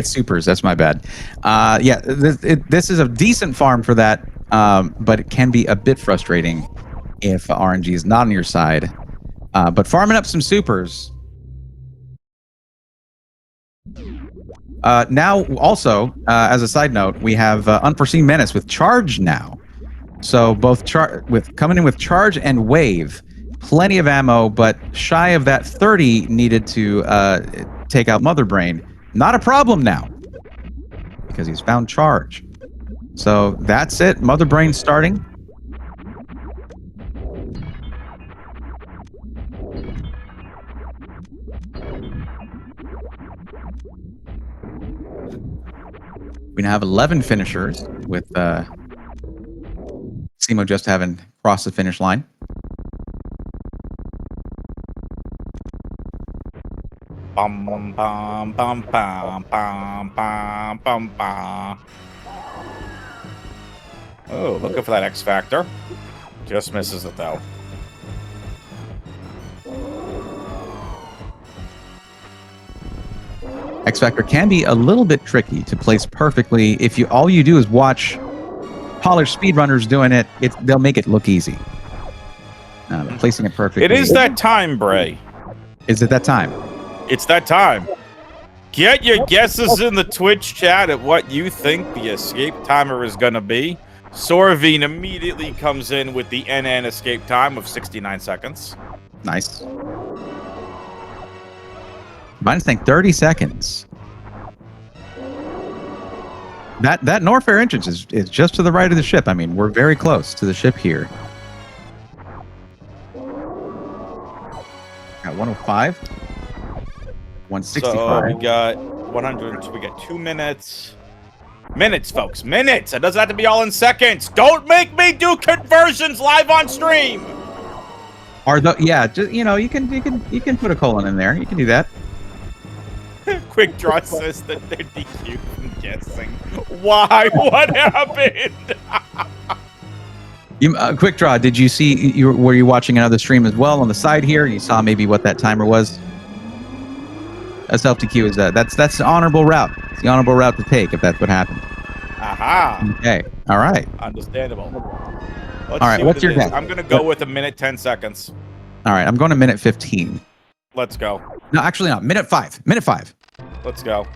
supers. That's my bad. Yeah, this is a decent farm for that, but it can be a bit frustrating if RNG is not on your side. But farming up some supers. Now, also, as a side note, we have Unforeseen Menace with Charge now. So both coming in with Charge and Wave, plenty of ammo, but shy of that 30 needed to take out Mother Brain. Not a problem now, because he's found Charge. So that's it. Mother Brain starting. We now have 11 finishers with Simo just having crossed the finish line. Bum bum bum bum bum bum bum bum bum. Oh, looking for that X Factor. Just misses it though. X Factor can be a little bit tricky to place perfectly. If all you do is watch polished speedrunners doing it, they'll make it look easy. Placing it perfectly. It is that time, Bray. Is it that time? It's that time. Get your guesses in the Twitch chat at what you think the escape timer is going to be. Sorvine immediately comes in with the NN escape time of 69 seconds. Nice. Mine's think 30 seconds. That Norfair entrance is just to the right of the ship. I mean, we're very close to the ship here. Got 105. 165. So we got 100. We got 2 minutes. Minutes, folks. Minutes. It doesn't have to be all in seconds. Don't make me do conversions live on stream. Yeah, just, you can put a colon in there. You can do that. Quick Draw says that they're DQ from guessing. Why? What happened? Quick Draw, did you see, were you watching another stream as well on the side here? And you saw maybe what that timer was? SLTQ is that's the honorable route. It's the honorable route to take if that's what happened. Aha. Okay. All right. Understandable. All right. What's your guess? I'm going to go with 1 minute, 10 seconds. All right, I'm going to minute 15. Let's go. No, actually not. Minute 5. Minute 5. Let's go.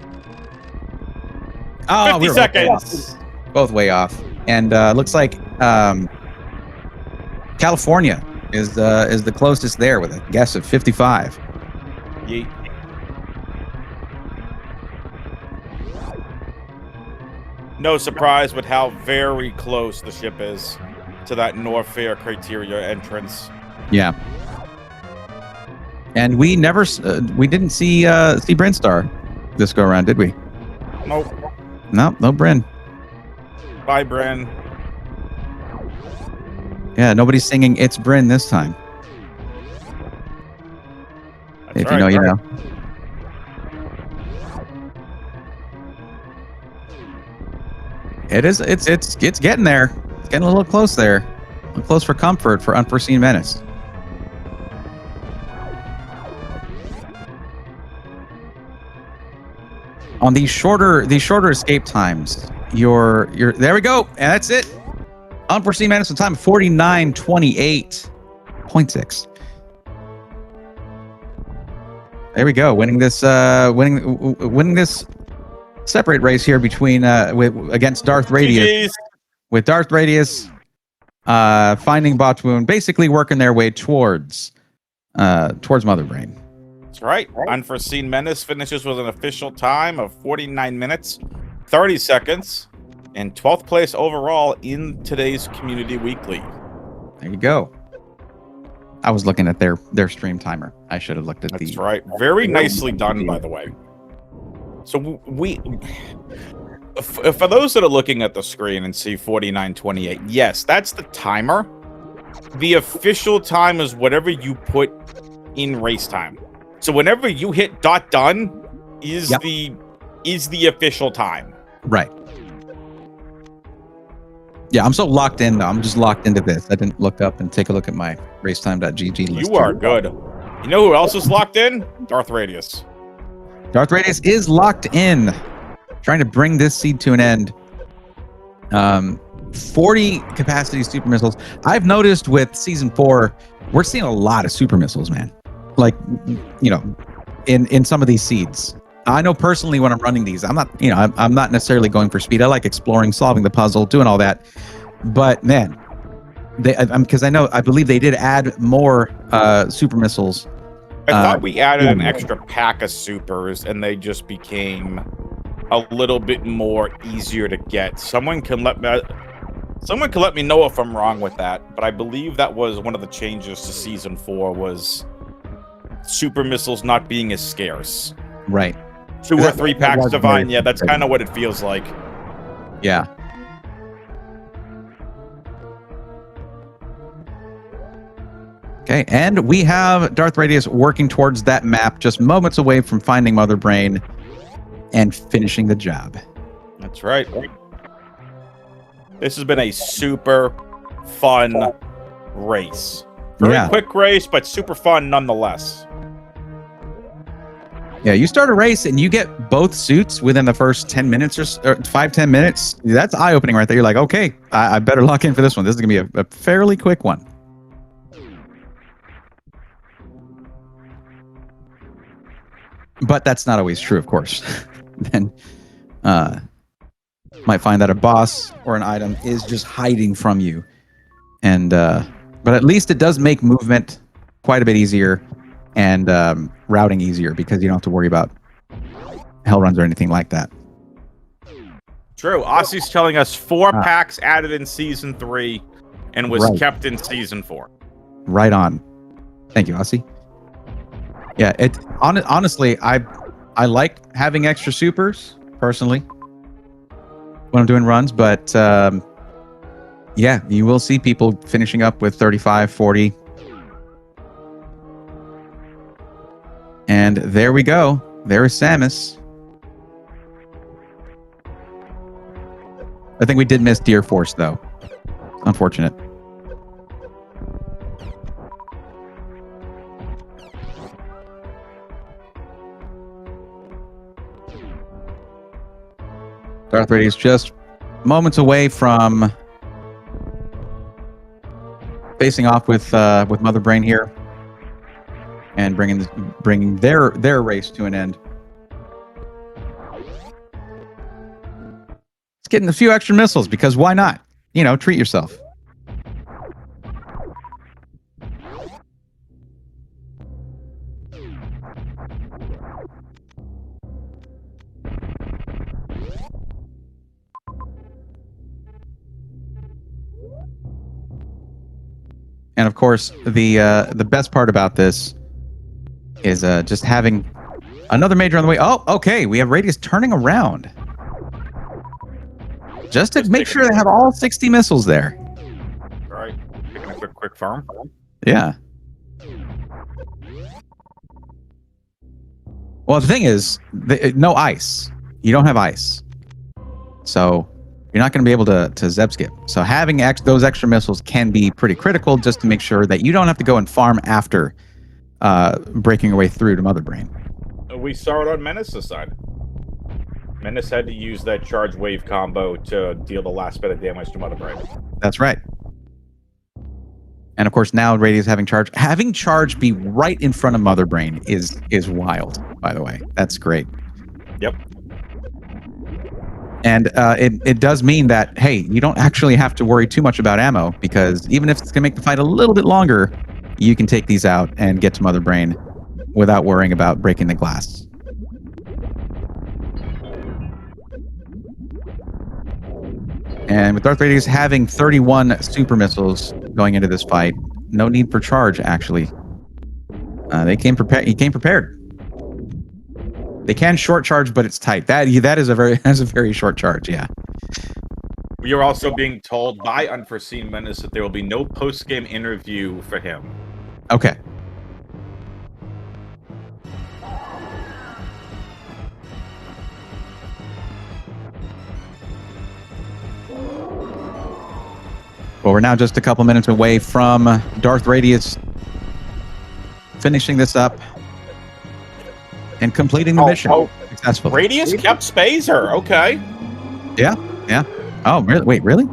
Oh, 50 seconds. Both way off. And looks like California is the closest there with a guess of 55. Yeet. No surprise with how very close the ship is to that North Fair criteria entrance. Yeah. And we never, we didn't see Bryn Star this go around, did we? Nope. No Bryn. Bye, Bryn. Yeah, nobody's singing "It's Bryn" this time. That's If right, you know, you right. know. It is. It's getting there. It's getting a little close there. A little close for comfort for Unforeseen Menace. On these shorter escape times, you're there we go, and that's it. Unforeseen Menace with time 49:28.6. There we go, winning this separate race here between against Darth Radius. GGs. With Darth Radius finding Botwoon, basically working their way towards Mother Brain. That's right. Unforeseen Menace finishes with an official time of 49 minutes, 30 seconds, and 12th place overall in today's Community Weekly. There you go. I was looking at their stream timer. I should have looked at That's right. Very nicely done, by the way. So for those that are looking at the screen and see 49:28, yes, that's the timer. The official time is whatever you put in race time. So whenever you hit .done is the official time. Right. Yeah, I'm so locked in though. I'm just locked into this. I didn't look up and take a look at my racetime.gg list. You are good. You know who else is locked in? Darth Radius. Darth Radius is locked in, trying to bring this seed to an end. 40 capacity super missiles. I've noticed with season 4, we're seeing a lot of super missiles, man. Like, you know, in some of these seeds. I know personally when I'm running these, I'm not necessarily going for speed. I like exploring, solving the puzzle, doing all that. But man, because I believe they did add more super missiles. I thought we added an extra pack of supers and they just became a little bit more easier to get. Someone can let me know if I'm wrong with that, but I believe that was one of the changes to season 4 was super missiles not being as scarce. Right. 2 or 3 packs divine. Yeah, that's kind of what it feels like. Yeah. Okay, and we have Darth Radius working towards that map, just moments away from finding Mother Brain and finishing the job. That's right. This has been a super fun race. Very quick race, but super fun nonetheless. Yeah, you start a race and you get both suits within the first 10 minutes or 5-10 minutes. That's eye-opening right there. You're like, okay, I better lock in for this one. This is going to be a fairly quick one. But that's not always true, of course. Then might find that a boss or an item is just hiding from you. And but at least it does make movement quite a bit easier and routing easier because you don't have to worry about hell runs or anything like that. True. Aussie's telling us 4 packs added in season 3 and was kept in season 4. Right on. Thank you, Aussie. Yeah, honestly, I like having extra supers personally when I'm doing runs, but yeah, you will see people finishing up with 35, 40. And there we go. There is Samus. I think we did miss Deer Force, though. Unfortunate. Darth Radius just moments away from facing off with Mother Brain here. and bringing their race to an end. It's getting a few extra missiles because why not? You know, treat yourself. And of course, the best part about this is just having another major on the way. Oh, okay. We have Radius turning around. Just to make sure they have all 60 missiles there. All right. Taking a quick farm. Yeah. Well, the thing is, no ice. You don't have ice. So you're not going to be able to zeb skip. So having those extra missiles can be pretty critical just to make sure that you don't have to go and farm after breaking your way through to Mother Brain. We saw it on Menace's side. Menace had to use that charge wave combo to deal the last bit of damage to Mother Brain. That's right. And of course, now Radius having charge. Having charge be right in front of Mother Brain is wild, by the way. That's great. Yep. And it does mean that, hey, you don't actually have to worry too much about ammo, because even if it's going to make the fight a little bit longer, you can take these out and get to Mother Brain without worrying about breaking the glass. And with Darth Radius having 31 super missiles going into this fight, no need for charge, actually. He came prepared. They can short charge, but it's tight. That is a very short charge, yeah. We are also being told by Unforeseen Menace that there will be no post-game interview for him. Okay. Well, we're now just a couple minutes away from Darth Radius finishing this up and completing the mission successfully. Radius kept Spazer. Okay. Yeah. Oh, really? Wait, really?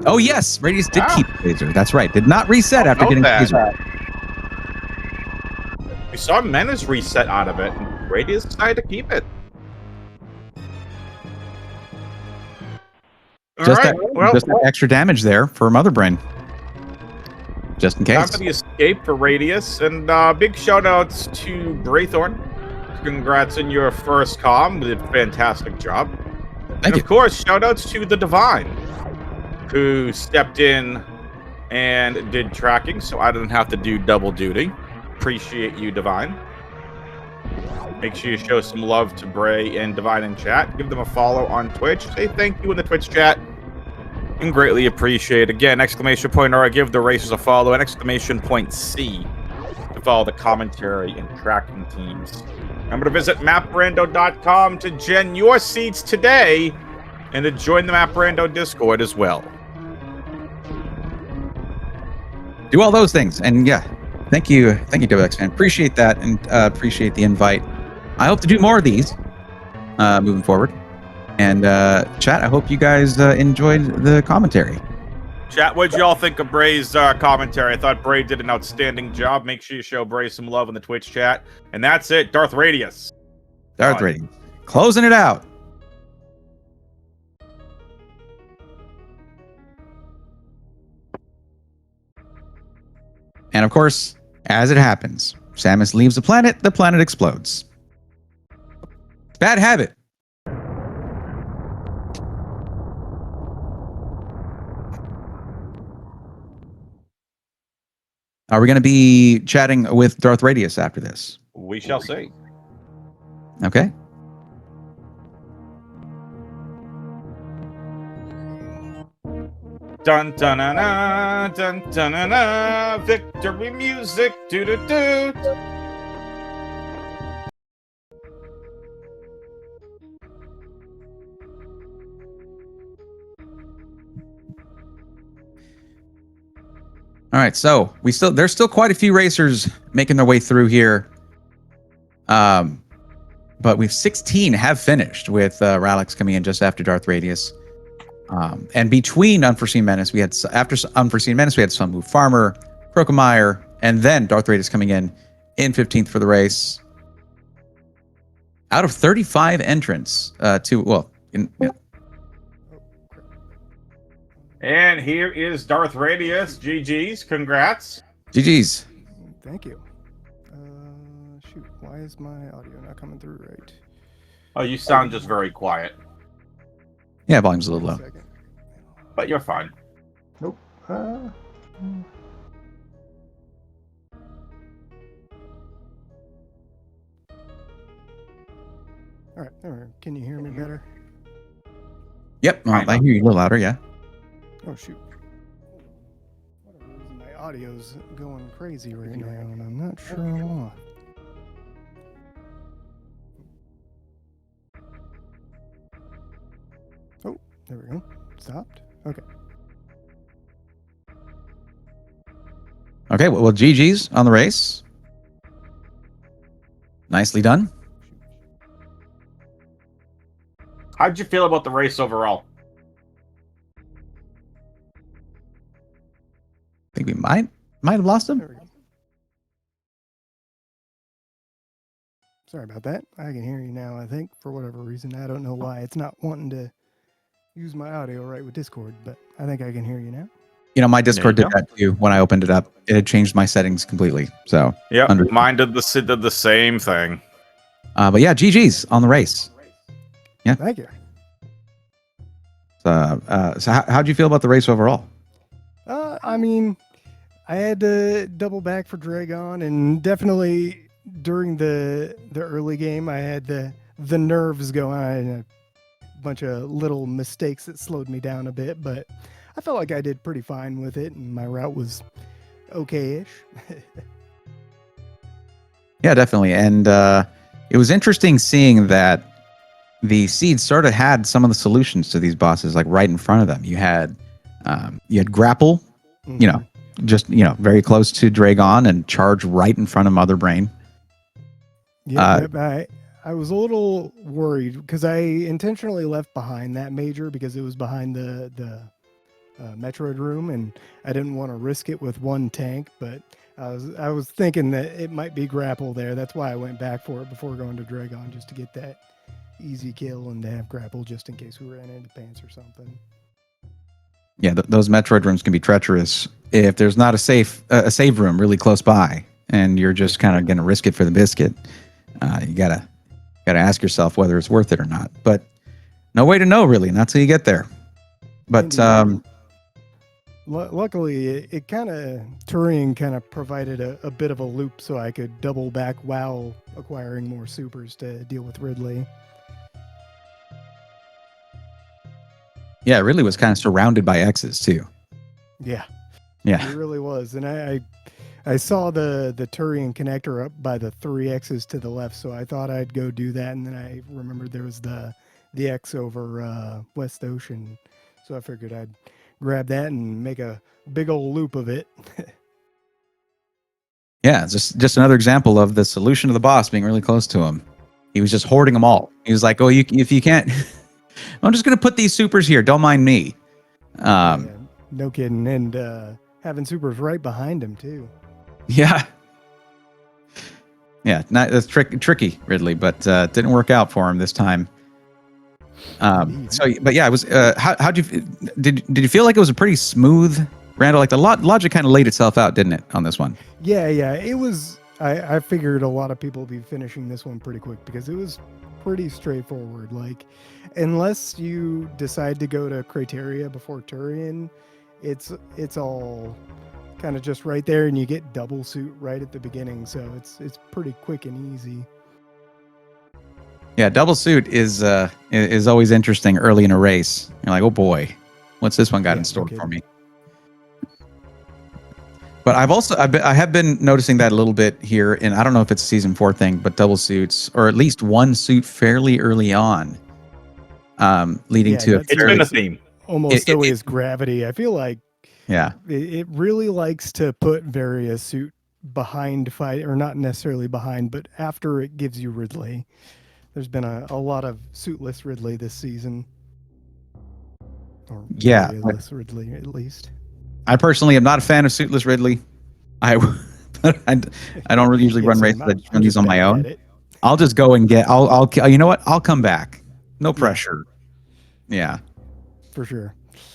Oh, yes. Radius did keep Spazer. That's right. Did not reset after getting Spazer. We saw Menace reset out of it, and Radius decided to keep it. Just that extra damage there for Mother Brain. Just in case. Time for the escape for Radius, and big shout outs to Braythorn. Congrats on your first comm. You did a fantastic job. Thank you. Of course, shout outs to the Divine, who stepped in and did tracking, so I didn't have to do double duty. Appreciate you, Divine. Make sure you show some love to Bray and Divine in chat. Give them a follow on Twitch. Say thank you in the Twitch chat. And greatly appreciate. Again, exclamation point R, give the racers a follow, and exclamation point C to follow the commentary and tracking teams. Remember to visit maprando.com to gen your seats today and to join the MapRando Discord as well. Do all those things. And yeah, thank you, WX fan. Appreciate that, and appreciate the invite. I hope to do more of these moving forward. And chat, I hope you guys enjoyed the commentary. Chat, what did y'all think of Bray's commentary? I thought Bray did an outstanding job. Make sure you show Bray some love in the Twitch chat. And that's it. Darth Radius. Darth Radius. Closing it out. And of course, as it happens, Samus leaves the planet explodes. Bad habit. Are we going to be chatting with Darth Radius after this? We shall see. Okay. Dun dun dun dun dun dun dun dun. Victory music. Do do do. All right, so there's still quite a few racers making their way through here. But 16 have finished with Ralix coming in just after Darth Radius. And between Unforeseen Menace, after Unforeseen Menace, we had Sunwoo Farmer, Crocomeyer, and then Darth Radius coming in in 15th for the race. Out of 35 entrants, And here is Darth Radius. GG's. Congrats. GG's. Thank you. Shoot, why is my audio not coming through right? Oh, you sound just very quiet, Yeah, volume's a little Wait low. second. but you're fine. Nope. All right, there. Can you hear me better? Yep, Kind I of. hear you a little louder, yeah. Oh shoot. Whatever reason, my audio's going crazy right now, and I'm not sure why. Oh, there we go. Stopped. Okay. Okay, well, GG's on the race. Nicely done. How'd you feel about the race overall? I think we might have lost him. There we go. Sorry about that. I can hear you now, I think, for whatever reason. I don't know why. It's not wanting to use my audio right with Discord, but I think I can hear you now. You know, my Discord There did you that too when I opened it up. It had changed my settings completely. So, Yep, Under- mine did the same thing. but yeah, GG's on the race. Thank you. So how'd you feel about the race overall? I mean, I had to double back for Dragon, and definitely during the early game, I had the nerves going. I had a bunch of little mistakes that slowed me down a bit, but I felt like I did pretty fine with it, and my route was okay-ish. Yeah, definitely. And it was interesting seeing that the seeds sort of had some of the solutions to these bosses like right in front of them. You had grapple, you know, just very close to Dragon and charge right in front of Mother Brain. Yeah, I was a little worried because I intentionally left behind that major because it was behind the Metroid room, and I didn't want to risk it with one tank. But I was thinking that it might be grapple there. That's why I went back for it before going to Dragon, just to get that easy kill and to have grapple just in case we ran into pants or something. Yeah, those Metroid rooms can be treacherous if there's not a save room really close by, and you're just kind of going to risk it for the biscuit. You gotta ask yourself whether it's worth it or not. But no way to know really, not till you get there. But luckily, it kind of Turing kind of provided a bit of a loop so I could double back while acquiring more supers to deal with Ridley. yeah, it really was kind of surrounded by X's too. Yeah. Yeah. It really was. And I saw the Turian connector up by the 3 X's to the left, so I thought I'd go do that. And then I remembered there was the X over West Ocean. So I figured I'd grab that and make a big old loop of it. Yeah, just another example of the solution to the boss being really close to him. He was just hoarding them all. He was like, "Oh, if you can't, I'm just gonna put these supers here. Don't mind me." Yeah, no kidding. And having supers right behind him, too. Yeah. Yeah, that's tricky, Ridley, but didn't work out for him this time. But yeah, it was. How'd you did you feel like it was a pretty smooth Rando? Like the logic kind of laid itself out, didn't it, on this one? Yeah, it was. I figured a lot of people would be finishing this one pretty quick because it was pretty straightforward. Like, unless you decide to go to Criteria before Turian, it's all kind of just right there, and you get double suit right at the beginning, so it's pretty quick and easy. Yeah, double suit is always interesting early in a race. You're like, oh boy, what's this one got in store for me? But I have been noticing that a little bit here, and I don't know if it's a season 4 thing, but double suits, or at least one suit fairly early on, leading to it's been a theme. Almost always gravity. I feel like it really likes to put various suit behind fight, or not necessarily behind, but after it gives you Ridley. There's been a lot of suitless Ridley this season. Or less Ridley, at least. I personally am not a fan of suitless Ridley. I don't really usually run Same. races. I just run these just on my bad own. at it. I'll just go and get. You know what? I'll come back. No pressure. Yeah. For sure.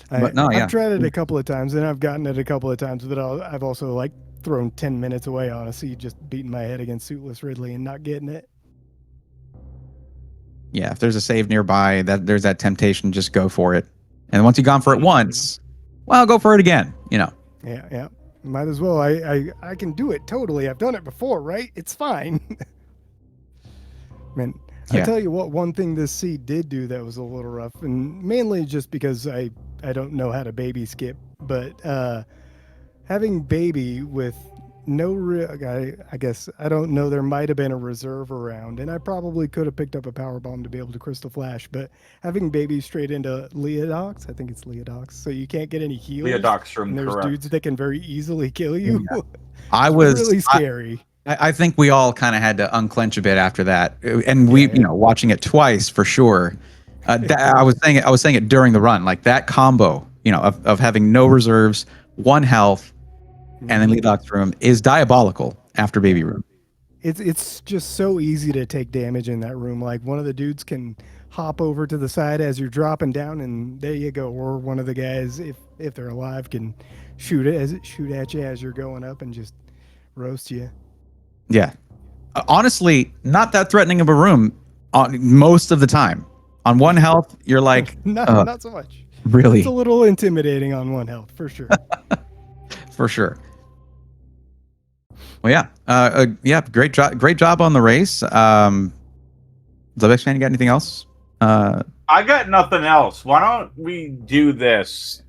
But no, yeah. I've tried it a couple of times, and I've gotten it a couple of times, but I've also like thrown 10 minutes away, honestly, just beating my head against Suitless Ridley and not getting it. Yeah, if there's a save nearby, there's that temptation, just go for it. And once you've gone for it once, well, go for it again, you know. Yeah. Might as well. I can do it totally. I've done it before, right? It's fine. Man, Yeah. I tell you what, one thing this seed did do that was a little rough, and mainly just because I don't know how to baby skip, but having baby with no I guess I don't know, there might have been a reserve around, and I probably could have picked up a power bomb to be able to crystal flash, but having baby straight into Leodox, I think it's Leodox, so you can't get any heals. Leodox room, and there's correct. dudes that can very easily kill you. Yeah. I was really scary. I think we all kind of had to unclench a bit after that, and we, you know, watching it twice for sure. I was saying it during the run, like that combo, you know, of having no reserves, 1 health, and then Leodox room is diabolical after baby room. It's just so easy to take damage in that room. Like one of the dudes can hop over to the side as you're dropping down, and there you go. Or one of the guys, if they're alive, can shoot at you as you're going up and just roast you. Yeah, honestly, not that threatening of a room most of the time. On 1 health, you're like, not so much. Really, it's a little intimidating on 1 health for sure. For sure. Well, yeah, great job on the race. Zubix fan, you got anything else? I got nothing else. Why don't we do this?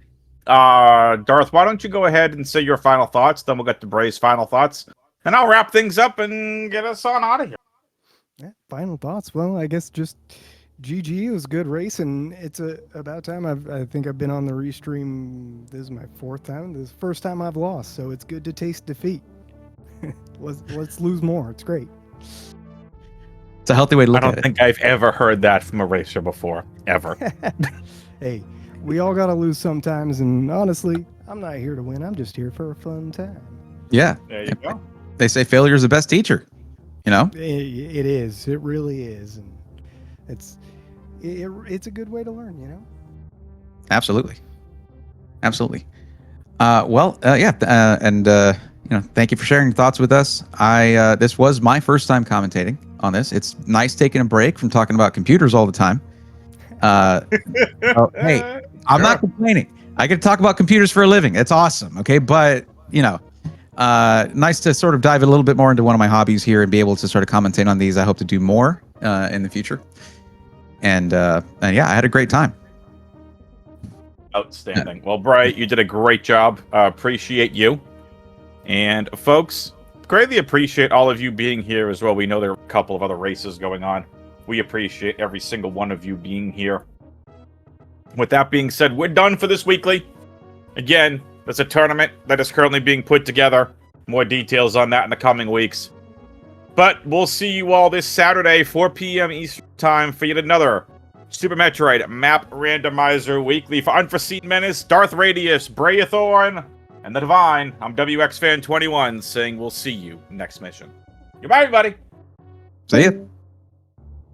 Darth, why don't you go ahead and say your final thoughts, then we'll get to Bray's final thoughts, and I'll wrap things up and get us on out of here. Yeah, final thoughts. Well, I guess just GG. It was a good race, and it's about time. I think I've been on the restream. This is my 4th time. This is the first time I've lost, so it's good to taste defeat. Let's lose more. It's great. It's a healthy way to look at it. I don't think I've ever heard that from a racer before, ever. Hey, we all gotta lose sometimes, and honestly, I'm not here to win. I'm just here for a fun time. Yeah. There you go. They say failure is the best teacher. You know? It is. It really is, and it's a good way to learn. You know. Absolutely. You know, thank you for sharing your thoughts with us. This was my first time commentating on this. It's nice taking a break from talking about computers all the time. Hey, I'm not complaining. I get to talk about computers for a living. It's awesome. Okay, but you know, nice to sort of dive a little bit more into one of my hobbies here and be able to sort of commentate on these. I hope to do more in the future. And yeah, I had a great time. Outstanding. Well, Bray, you did a great job. Appreciate you. And folks, greatly appreciate all of you being here as well. We know there are a couple of other races going on. We appreciate every single one of you being here. With that being said, we're done for this weekly. Again, there's a tournament that is currently being put together. More details on that in the coming weeks. But we'll see you all this Saturday, 4 p.m. Eastern Time, for yet another Super Metroid Map Randomizer Weekly. For Unforeseen Menace, Darth Radius, Brayathorn, and the Divine, I'm WXFan21 saying we'll see you next mission. Goodbye, everybody. See ya.